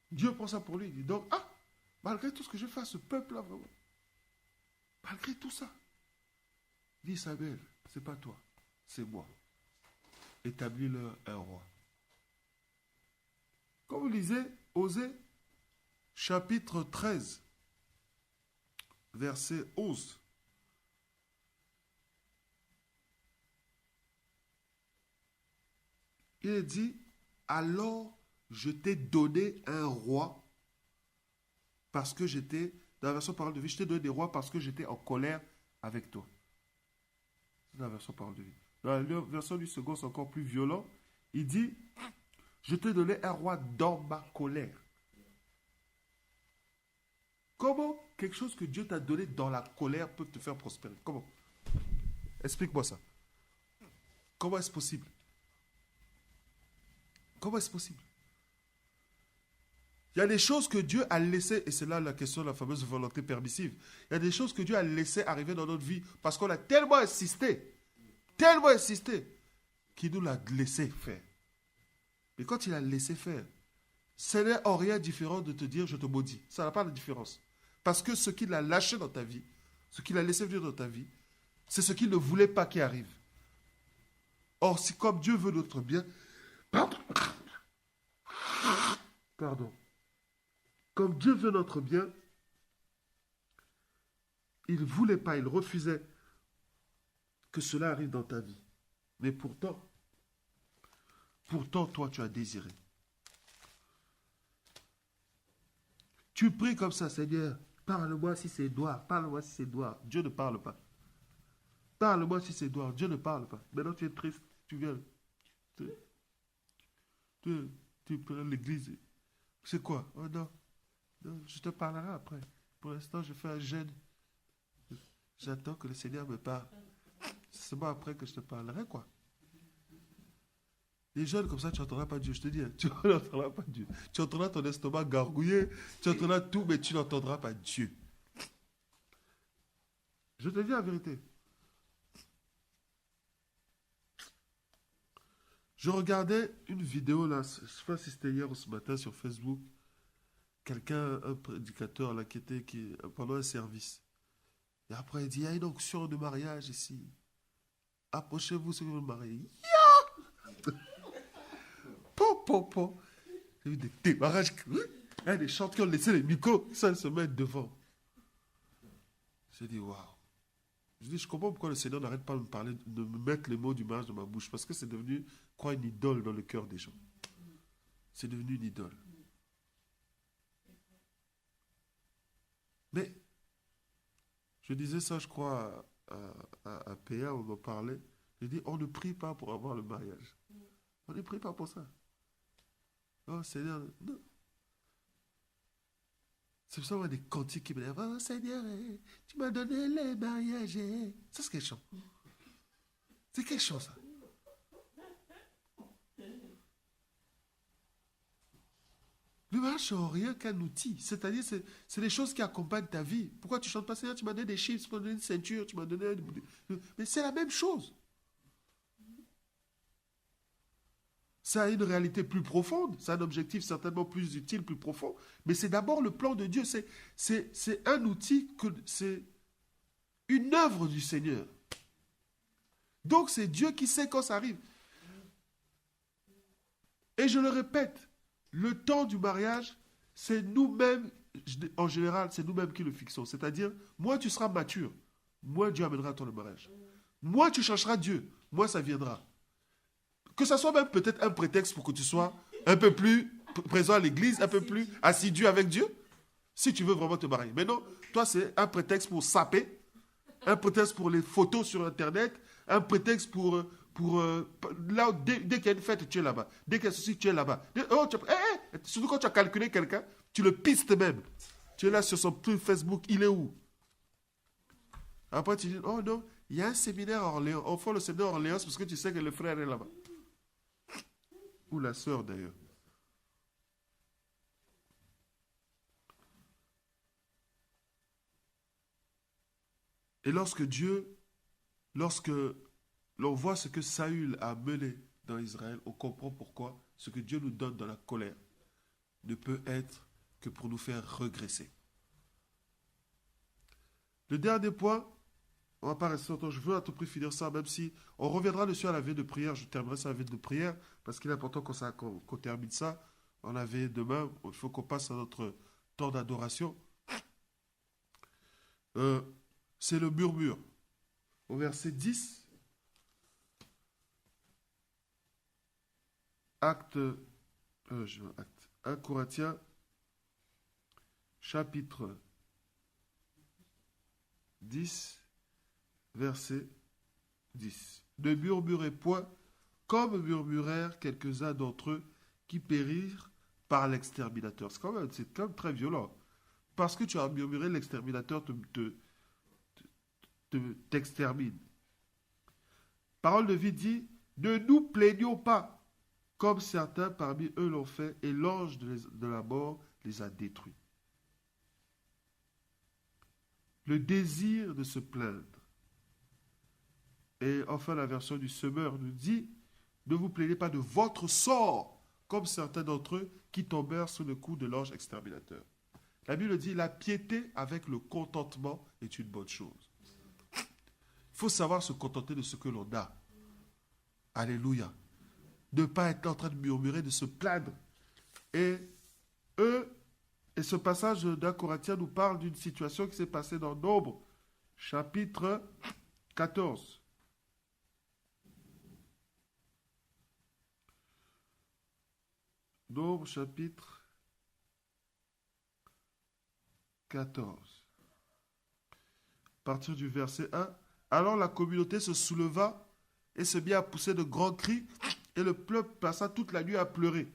Dieu prend ça pour lui. Il dit donc, malgré tout ce que je fais à ce peuple-là, vraiment, malgré tout ça, dit Samuel, c'est pas toi, c'est moi. Établis-leur un roi. Quand vous lisez Osée, chapitre 13, verset 11, il est dit, alors je t'ai donné un roi parce que j'étais, dans la version parole de vie, je t'ai donné des rois parce que j'étais en colère avec toi. C'est dans la version parole de vie. Dans la version du second, c'est encore plus violent. Il dit, je t'ai donné un roi dans ma colère. Comment quelque chose que Dieu t'a donné dans la colère peut te faire prospérer? Comment? Explique-moi ça. Comment est-ce possible? Comment est-ce possible? Il y a des choses que Dieu a laissées, et c'est là la question de la fameuse volonté permissive. Il y a des choses que Dieu a laissées arriver dans notre vie parce qu'on a tellement insisté, qu'il nous l'a laissé faire. Mais quand il a laissé faire, ce n'est en rien différent de te dire je te maudis. Ça n'a pas de différence. Parce que ce qu'il a lâché dans ta vie, ce qu'il a laissé venir dans ta vie, c'est ce qu'il ne voulait pas qui arrive. Or, si comme Dieu veut notre bien, pardon. Comme Dieu veut notre bien, il ne voulait pas, il refusait que cela arrive dans ta vie. Mais pourtant, toi, tu as désiré. Tu pries comme ça, Seigneur, parle-moi si c'est doigt, parle-moi si c'est doigt. Dieu ne parle pas. Parle-moi si c'est doigt, Dieu ne parle pas. Maintenant, tu es triste, tu viens. Tu pries à l'église. C'est quoi? Oh non, non, je te parlerai après. Pour l'instant, je fais un jeûne. J'attends que le Seigneur me parle. C'est seulement après que je te parlerai, quoi. Les jeunes comme ça, tu n'entendras pas Dieu, je te dis. Tu n'entendras pas Dieu. Tu entendras ton estomac gargouiller, tu entendras tout, mais tu n'entendras pas Dieu. Je te dis la vérité. Je regardais une vidéo, là, je ne sais pas si c'était hier ou ce matin sur Facebook. Quelqu'un, un prédicateur, là, pendant un service. Et après, il dit, il y a une onction de mariage ici. Approchez-vous si vous vous mariez. Po. Il y a eu des démarrages. Il y a des chanteurs qui ont laissé les micros, ça se met devant. J'ai dit, waouh. Je dis, je comprends pourquoi le Seigneur n'arrête pas de me mettre les mots du mariage dans ma bouche. Parce que c'est devenu, quoi, une idole dans le cœur des gens. C'est devenu une idole. Mais, je disais ça, je crois, à PA, on en parlait. Je dis, on ne prie pas pour avoir le mariage. On ne prie pas pour ça. Oh Seigneur, non. C'est pour ça qu'on a des cantiques qui me disent, oh Seigneur, tu m'as donné les mariages. Ça, c'est quel chant? C'est quel chant, ça? Le mariage, c'est rien qu'un outil. C'est-à-dire, c'est les choses qui accompagnent ta vie. Pourquoi tu ne chantes pas, Seigneur, tu m'as donné des chiffres, tu m'as donné une ceinture, tu m'as donné... Mais c'est la même chose. Ça a une réalité plus profonde, c'est un objectif certainement plus utile, plus profond, mais c'est d'abord le plan de Dieu, c'est un outil, c'est une œuvre du Seigneur. Donc c'est Dieu qui sait quand ça arrive. Et je le répète, le temps du mariage, c'est nous-mêmes, en général, c'est nous-mêmes qui le fixons. C'est-à-dire, moins tu seras mature, moins Dieu amènera ton mariage. Moins tu chercheras Dieu, moins ça viendra. Que ça soit même peut-être un prétexte pour que tu sois un peu plus présent à l'église, un peu plus assidu avec Dieu, si tu veux vraiment te marier. Mais non, toi, c'est un prétexte pour saper, un prétexte pour les photos sur Internet, un prétexte pour là, dès qu'il y a une fête, tu es là-bas. Dès qu'il y a ceci, tu es là-bas. Surtout quand tu as calculé quelqu'un, tu le pistes même. Tu es là sur son truc Facebook, il est où? Après, tu dis, oh non, il y a un séminaire à Orléans. On fait le séminaire à Orléans parce que tu sais que le frère est là-bas. Ou la sœur d'ailleurs. Et lorsque l'on voit ce que Saül a mené dans Israël, on comprend pourquoi ce que Dieu nous donne dans la colère ne peut être que pour nous faire regresser. Le dernier point, on va pas rester longtemps, je veux à tout prix finir ça, même si on reviendra dessus à la veille de prière, je terminerai ça à la veille de prière, parce qu'il est important qu'on termine ça. On avait demain, il faut qu'on passe à notre temps d'adoration. C'est le murmure. Au verset 10, acte 1 Corinthiens, chapitre 10, verset 10. Ne murmurez point, comme murmurèrent quelques-uns d'entre eux qui périrent par l'exterminateur. C'est quand même très violent. Parce que tu as murmuré, l'exterminateur t'extermine. Parole de vie dit, ne nous plaignons pas, comme certains parmi eux l'ont fait, et l'ange de la mort les a détruits. Le désir de se plaindre. Et enfin, la version du semeur nous dit, ne vous plaignez pas de votre sort, comme certains d'entre eux qui tombèrent sous le coup de l'ange exterminateur. La Bible dit, la piété avec le contentement est une bonne chose. Il faut savoir se contenter de ce que l'on a. Alléluia. Ne pas être en train de murmurer, de se plaindre. Et ce passage d'un Corinthien nous parle d'une situation qui s'est passée dans Nombre, chapitre 14. Nombre chapitre 14. À partir du verset 1. Alors la communauté se souleva et se mit à pousser de grands cris, et le peuple passa toute la nuit à pleurer.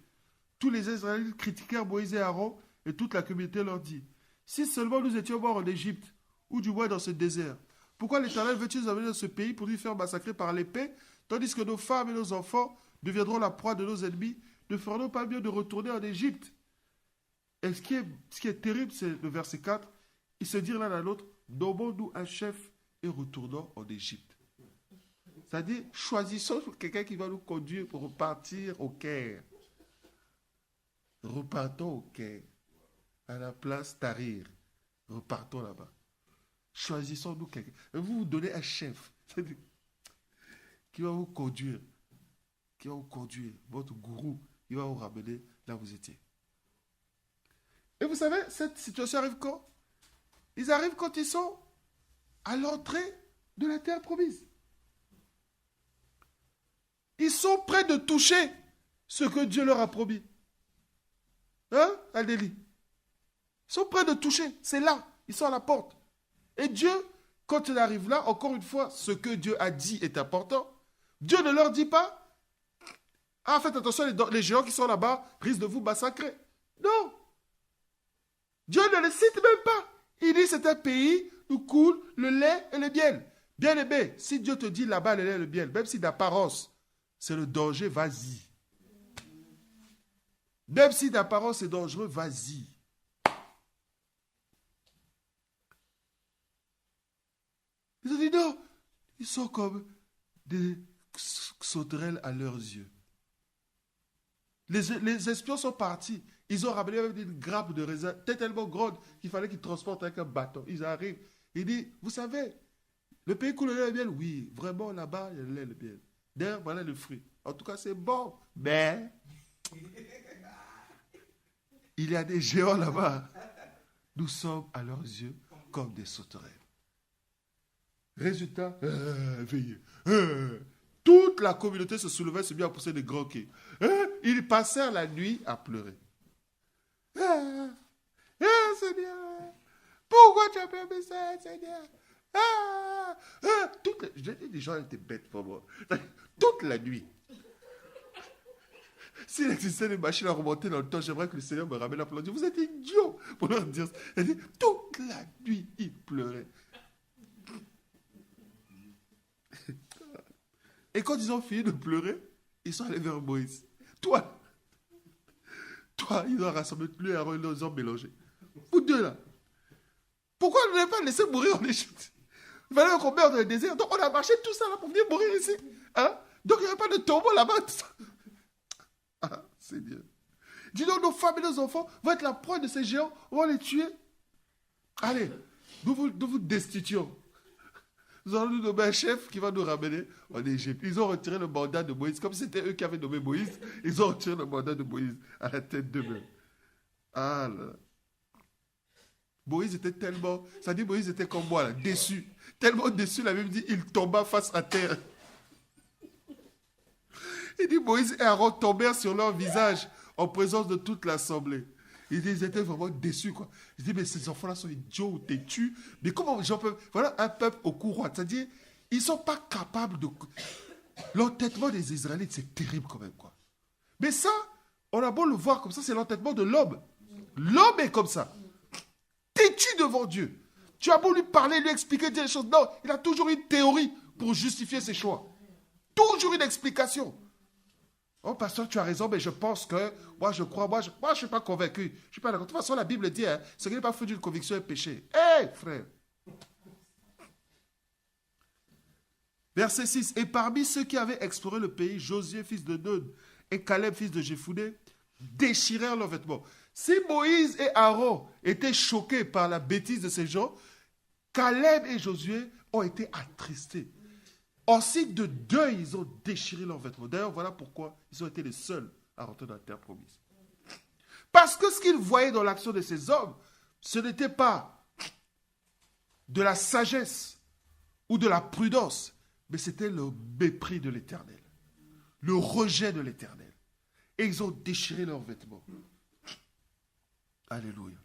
Tous les Israélites critiquèrent Moïse et Aaron, et toute la communauté leur dit, si seulement nous étions morts en Égypte, ou du moins dans ce désert, pourquoi l'Éternel veut-il nous amener dans ce pays pour nous faire massacrer par l'épée, tandis que nos femmes et nos enfants deviendront la proie de nos ennemis? Ne ferions pas mieux de retourner en Égypte? Et ce qui est terrible, c'est le verset 4. Ils se dirent l'un à l'autre, nommons-nous un chef et retournons en Égypte. C'est-à-dire, choisissons quelqu'un qui va nous conduire pour repartir au Caire. Repartons au Caire. À la place Tahrir. Repartons là-bas. Choisissons-nous quelqu'un. Vous donnez un chef qui va vous conduire. Qui va vous conduire. Votre gourou. Il va vous ramener là où vous étiez. Et vous savez, cette situation arrive quand? Ils arrivent quand ils sont à l'entrée de la terre promise. Ils sont prêts de toucher ce que Dieu leur a promis. Hein, Adélie? Ils sont prêts de toucher. C'est là. Ils sont à la porte. Et Dieu, quand il arrive là, encore une fois, ce que Dieu a dit est important. Dieu ne leur dit pas, ah, faites attention, les géants qui sont là-bas risquent de vous massacrer. Non. Dieu ne les cite même pas. Il dit, c'est un pays où coule le lait et le miel. Bien aimé, si Dieu te dit là-bas le lait et le miel, même si d'apparence, c'est le danger, vas-y. Même si d'apparence c'est dangereux, vas-y. Ils ont dit non, ils sont comme des sauterelles à leurs yeux. Les espions sont partis. Ils ont ramené même une grappe de raisin tellement grande qu'il fallait qu'ils transportent avec un bâton. Ils arrivent. Il dit, vous savez, le pays coule le lait et le miel. Oui, vraiment là-bas, il y a le lait et le miel. D'ailleurs, voilà le fruit. En tout cas, c'est bon. Mais il y a des géants là-bas. Nous sommes à leurs yeux comme des sauterelles. Résultat, veillez. Toute la communauté se soulevait, se mit à pousser des grands cris. Ils passèrent la nuit à pleurer. Seigneur, pourquoi tu as permis ça, Seigneur? Je dis, les gens étaient bêtes pour moi. Toute la nuit. S'il existait des machines à remonter dans le temps, j'aimerais que le Seigneur me ramène la plante. Vous êtes idiots pour leur dire ça. Toute la nuit, ils pleuraient. Et quand ils ont fini de pleurer, ils sont allés vers Moïse. Toi, ils ont rassemblé lui et Aaron, ils les ont mélangés. Vous deux là. Pourquoi on n'avait pas laissé mourir en Égypte? Il fallait qu'on meure dans le désert. Donc on a marché tout ça là pour venir mourir ici. Hein? Donc il n'y avait pas de tombeau là-bas. Tout ça. Ah, Seigneur. Dis donc, nos femmes et nos enfants vont être la proie de ces géants. On va les tuer. Allez, nous vous destituons. Nous allons nous nommer un chef qui va nous ramener en Égypte. Ils ont retiré le mandat de Moïse. Comme c'était eux qui avaient nommé Moïse, ils ont retiré le mandat de Moïse à la tête d'eux-mêmes. Ah là. Moïse était tellement... Ça dit Moïse était comme moi, là, déçu. Tellement déçu, la Bible dit, il tomba face à terre. Il dit, Moïse et Aaron tombèrent sur leur visage en présence de toute l'assemblée. Ils étaient vraiment déçus, quoi. Je dis, mais ces enfants-là sont idiots ou têtus. Mais comment les gens peuvent... Voilà un peuple au courant. C'est-à-dire, ils ne sont pas capables de... L'entêtement des Israélites, c'est terrible quand même, quoi. Mais ça, on a beau le voir comme ça, c'est l'entêtement de l'homme. L'homme est comme ça. Têtu devant Dieu. Tu as beau lui parler, lui expliquer des choses. Non, il a toujours une théorie pour justifier ses choix. Toujours une explication. Oh, pasteur, tu as raison, mais je pense que, moi, je crois, moi, je ne suis pas convaincu. Je suis pas d'accord. De toute façon, la Bible dit, hein, ce qui n'est pas fruit d'une conviction est péché. Hé, frère. Verset 6. Et parmi ceux qui avaient exploré le pays, Josué, fils de Nun, et Caleb, fils de Jephunnée, déchirèrent leurs vêtements. Si Moïse et Aaron étaient choqués par la bêtise de ces gens, Caleb et Josué ont été attristés. En signe de deuil, ils ont déchiré leurs vêtements. D'ailleurs, voilà pourquoi ils ont été les seuls à rentrer dans la terre promise. Parce que ce qu'ils voyaient dans l'action de ces hommes, ce n'était pas de la sagesse ou de la prudence, mais c'était le mépris de l'Éternel, le rejet de l'Éternel. Et ils ont déchiré leurs vêtements. Alléluia.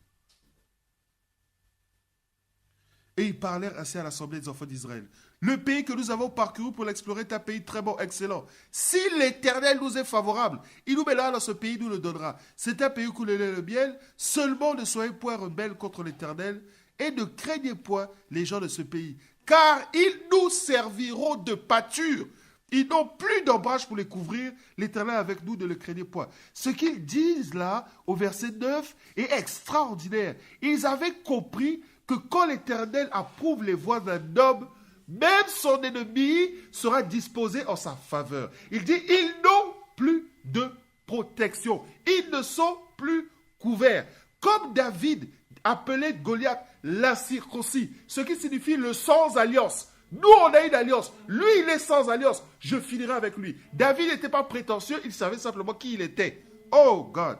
Et ils parlèrent ainsi à l'assemblée des enfants d'Israël. Le pays que nous avons parcouru pour l'explorer est un pays très bon, excellent. Si l'Éternel nous est favorable, il nous mettra dans ce pays, nous le donnera. C'est un pays où coule le lait et le miel. Seulement ne soyez point rebelles contre l'Éternel et ne craignez point les gens de ce pays. Car ils nous serviront de pâture. Ils n'ont plus d'ombrage pour les couvrir. L'Éternel avec nous, ne le craignez point. Ce qu'ils disent là, au verset 9, est extraordinaire. Ils avaient compris que quand l'Éternel approuve les voies d'un homme, même son ennemi sera disposé en sa faveur. Il dit, ils n'ont plus de protection. Ils ne sont plus couverts. Comme David appelait Goliath l'incirconcis, ce qui signifie le sans alliance. Nous, on a une alliance. Lui, il est sans alliance. Je finirai avec lui. David n'était pas prétentieux, il savait simplement qui il était. Oh, God.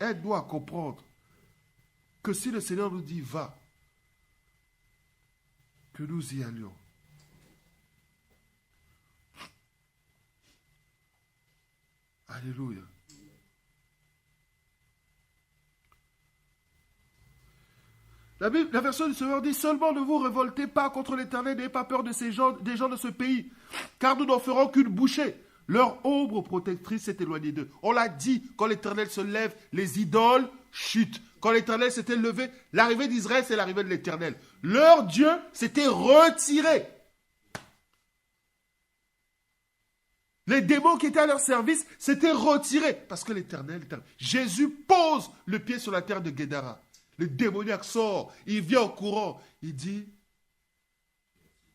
Aide-nous à comprendre que si le Seigneur nous dit va, que nous y allions. Alléluia. La version du Seigneur dit, seulement ne vous révoltez pas contre l'Éternel, n'ayez pas peur de des gens de ce pays, car nous n'en ferons qu'une bouchée. Leur ombre protectrice s'est éloignée d'eux. On l'a dit, quand l'Éternel se lève, les idoles chutent. Quand l'Éternel s'était levé, l'arrivée d'Israël, c'est l'arrivée de l'Éternel. Leur Dieu s'était retiré. Les démons qui étaient à leur service s'étaient retirés. Parce que l'Éternel, Jésus pose le pied sur la terre de Guédara. Le démoniaque sort, il vient en courant. Il dit,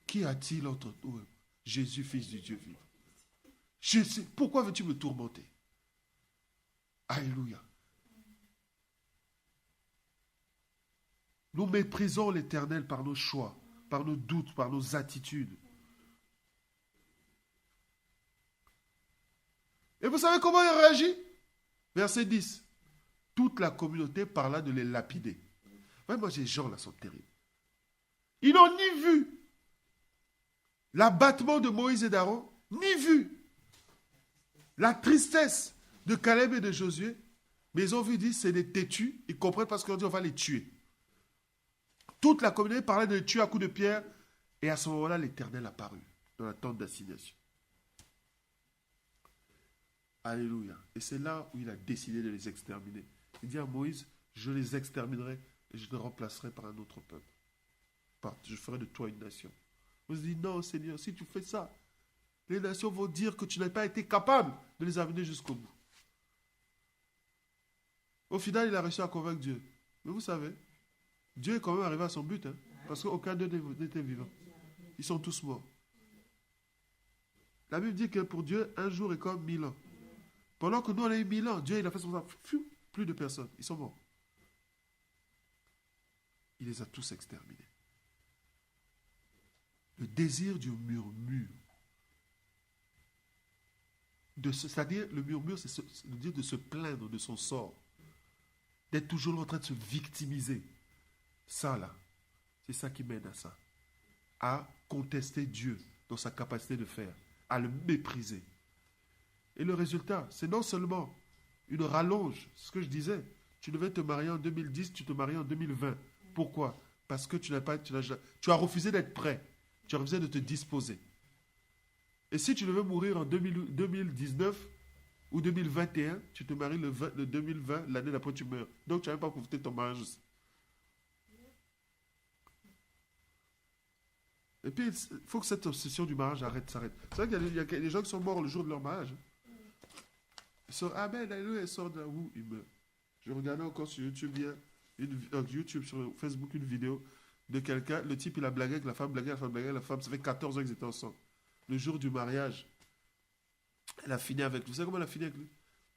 qui a-t-il entre nous? Jésus, fils du Dieu vivant. Pourquoi veux-tu me tourmenter? Alléluia. Nous méprisons l'Éternel par nos choix, par nos doutes, par nos attitudes. Et vous savez comment il réagit? Verset 10. Toute la communauté parla de les lapider. Vraiment, ces gens-là sont terribles. Ils n'ont ni vu l'abattement de Moïse et d'Aaron, ni vu la tristesse de Caleb et de Josué, mais ils ont vu dire c'est des têtus, ils comprennent parce qu'on dit on va les tuer. Toute la communauté parlait de les tuer à coups de pierre, et à ce moment-là, l'Éternel apparut dans la tente d'assignation. Alléluia. Et c'est là où il a décidé de les exterminer. Il dit à Moïse, je les exterminerai et je te remplacerai par un autre peuple. Je ferai de toi une nation. Moïse dit, non Seigneur, si tu fais ça, les nations vont dire que tu n'as pas été capable de les amener jusqu'au bout. Au final, il a réussi à convaincre Dieu. Mais vous savez, Dieu est quand même arrivé à son but, parce qu'aucun d'eux n'était vivant. Ils sont tous morts. La Bible dit que pour Dieu, un jour est comme 1000 ans. Pendant que nous, on a eu 1000 ans, Dieu, il a fait son temps. Plus de personnes. Ils sont morts. Il les a tous exterminés. Le désir du murmure. C'est-à-dire, le murmure, c'est le dire de se plaindre de son sort. D'être toujours en train de se victimiser. Ça, là, c'est ça qui mène à ça. À contester Dieu dans sa capacité de faire. À le mépriser. Et le résultat, c'est non seulement une rallonge, ce que je disais, tu devais te marier en 2010, tu te maries en 2020. Pourquoi? Parce que tu as refusé d'être prêt. Tu as refusé de te disposer. Et si tu devais mourir en 2019 ou 2021, tu te maries le 2020, l'année d'après tu meurs. Donc tu n'avais pas profité de ton mariage aussi. Et puis, il faut que cette obsession du mariage s'arrête. C'est vrai qu'il y a des gens qui sont morts le jour de leur mariage. Ils sont, amen, alléluia, ils sortent d'un où ils meurent. Je regardais encore sur YouTube sur Facebook, une vidéo de quelqu'un. Le type, il a blagué avec la femme, la femme. Ça fait 14 ans qu'ils étaient ensemble. Le jour du mariage, elle a fini avec lui. Vous savez comment elle a fini avec lui?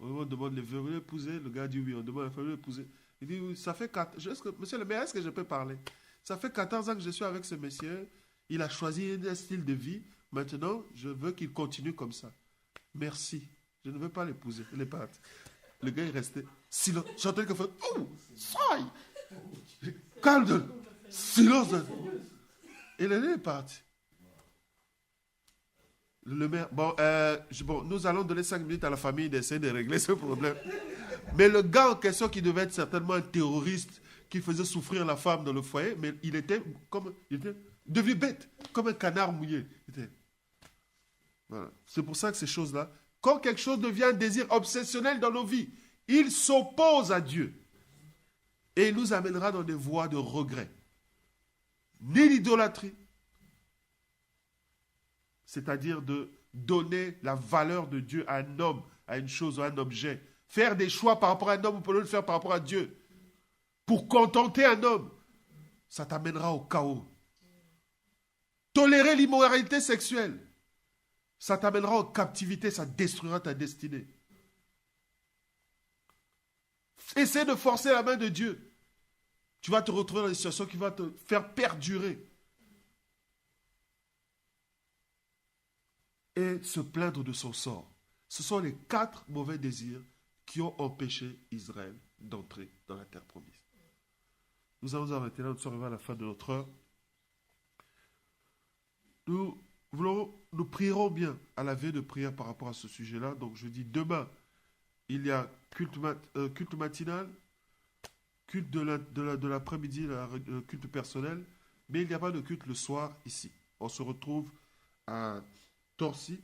On demande les vœux, vous voulez épouser? Le gars dit oui. On demande la famille, l'épouser. Il dit oui, ça fait 4 monsieur le maire, est-ce que je peux parler? Ça fait 14 ans que je suis avec ce monsieur. Il a choisi un style de vie. Maintenant, je veux qu'il continue comme ça. Merci. Je ne veux pas l'épouser. Elle est partie. Le gars est resté. Silence. J'entends quelqu'un faire. Oh, saille. Calme. Silence. Et l'aîné est parti. Le maire, bon, nous allons donner 5 minutes à la famille d'essayer de régler ce problème. Mais le gars en question qui devait être certainement un terroriste qui faisait souffrir la femme dans le foyer, mais il était devenu bête, comme un canard mouillé. Voilà. C'est pour ça que ces choses-là, quand quelque chose devient un désir obsessionnel dans nos vies, il s'oppose à Dieu. Et il nous amènera dans des voies de regret. Ni l'idolâtrie, c'est-à-dire de donner la valeur de Dieu à un homme, à une chose ou à un objet. Faire des choix par rapport à un homme, ou pour le faire par rapport à Dieu. Pour contenter un homme, ça t'amènera au chaos. Tolérer l'immoralité sexuelle, ça t'amènera en captivité, ça détruira ta destinée. Essaie de forcer la main de Dieu. Tu vas te retrouver dans des situations qui vont te faire perdurer. Et se plaindre de son sort. Ce sont les 4 mauvais désirs qui ont empêché Israël d'entrer dans la terre promise. Nous allons arrêter là, nous sommes arrivés à la fin de notre heure. Nous prierons bien à la veille de prière par rapport à ce sujet-là. Donc je dis demain, il y a culte matinal, culte de l'après-midi, culte personnel, mais il n'y a pas de culte le soir ici. On se retrouve à Torcy,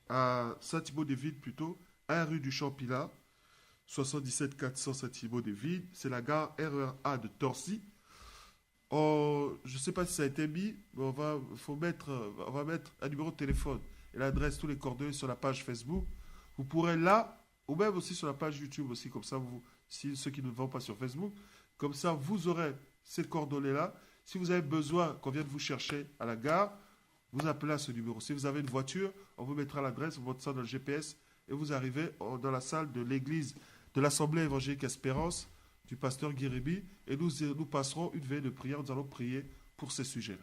à Saint-Thibault-des-Villes plutôt, 1 rue du Champila, 77 400 Saint-Thibault-des-Villes. C'est la gare RER-A de Torcy. Je ne sais pas si ça a été mis, mais on va mettre un numéro de téléphone et l'adresse, tous les coordonnées sur la page Facebook. Vous pourrez là, ou même aussi sur la page YouTube aussi, comme ça, si ceux qui ne vont pas sur Facebook, comme ça, vous aurez ces coordonnées-là. Si vous avez besoin qu'on vienne vous chercher à la gare, vous appelez à ce numéro. Si vous avez une voiture, on vous mettra l'adresse, vous mettez ça dans le GPS et vous arrivez dans la salle de l'église de l'Assemblée évangélique Espérance du pasteur Guiribi et nous passerons une veille de prière. Nous allons prier pour ces sujets-là.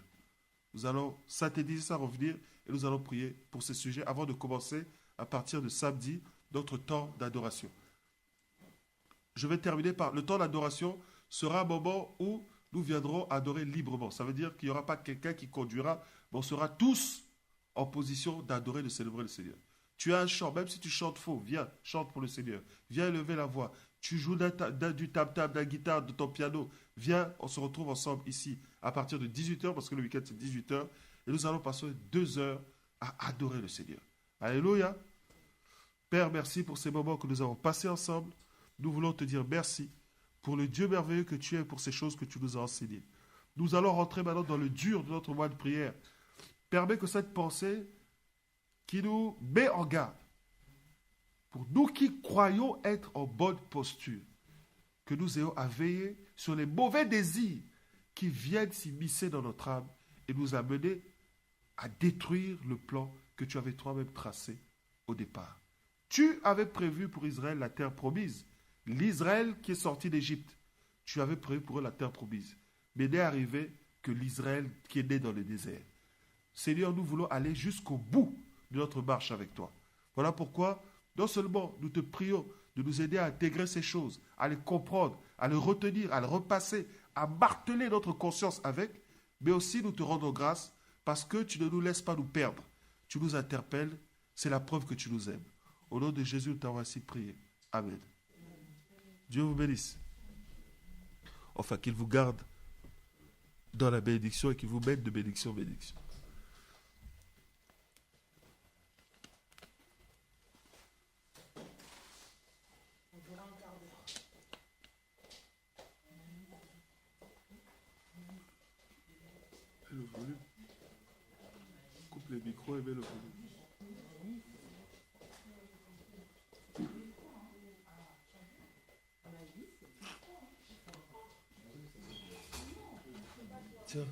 Nous allons synthétiser ça, revenir et nous allons prier pour ces sujets avant de commencer à partir de samedi notre temps d'adoration. Je vais terminer par le temps d'adoration sera un moment où nous viendrons adorer librement. Ça veut dire qu'il n'y aura pas quelqu'un qui conduira, mais on sera tous en position d'adorer, de célébrer le Seigneur. Tu as un chant, même si tu chantes faux, viens, chante pour le Seigneur. Viens élever la voix. Tu joues du tam-tam, de la guitare, de ton piano. Viens, on se retrouve ensemble ici à partir de 18h, parce que le week-end c'est 18h. Et nous allons passer 2 heures à adorer le Seigneur. Alléluia. Père, merci pour ces moments que nous avons passés ensemble. Nous voulons te dire merci pour le Dieu merveilleux que tu es et pour ces choses que tu nous as enseignées. Nous allons rentrer maintenant dans le dur de notre mois de prière. Permets que cette pensée qui nous met en garde, pour nous qui croyons être en bonne posture, que nous ayons à veiller sur les mauvais désirs qui viennent s'immiscer dans notre âme et nous amener à détruire le plan que tu avais toi-même tracé au départ. Tu avais prévu pour Israël la terre promise, l'Israël qui est sorti d'Égypte. Tu avais prévu pour eux la terre promise. Mais n'est arrivé que l'Israël qui est né dans le désert. Seigneur, nous voulons aller jusqu'au bout de notre marche avec toi. Voilà pourquoi, non seulement nous te prions de nous aider à intégrer ces choses, à les comprendre, à les retenir, à les repasser, à marteler notre conscience avec, mais aussi nous te rendons grâce parce que tu ne nous laisses pas nous perdre. Tu nous interpelles, c'est la preuve que tu nous aimes. Au nom de Jésus, nous t'avons ainsi prié. Amen. Dieu vous bénisse. Enfin, qu'il vous garde dans la bénédiction et qu'il vous mène de bénédiction en bénédiction. Le volume. Coupe les micros et mets le volume. Tiens.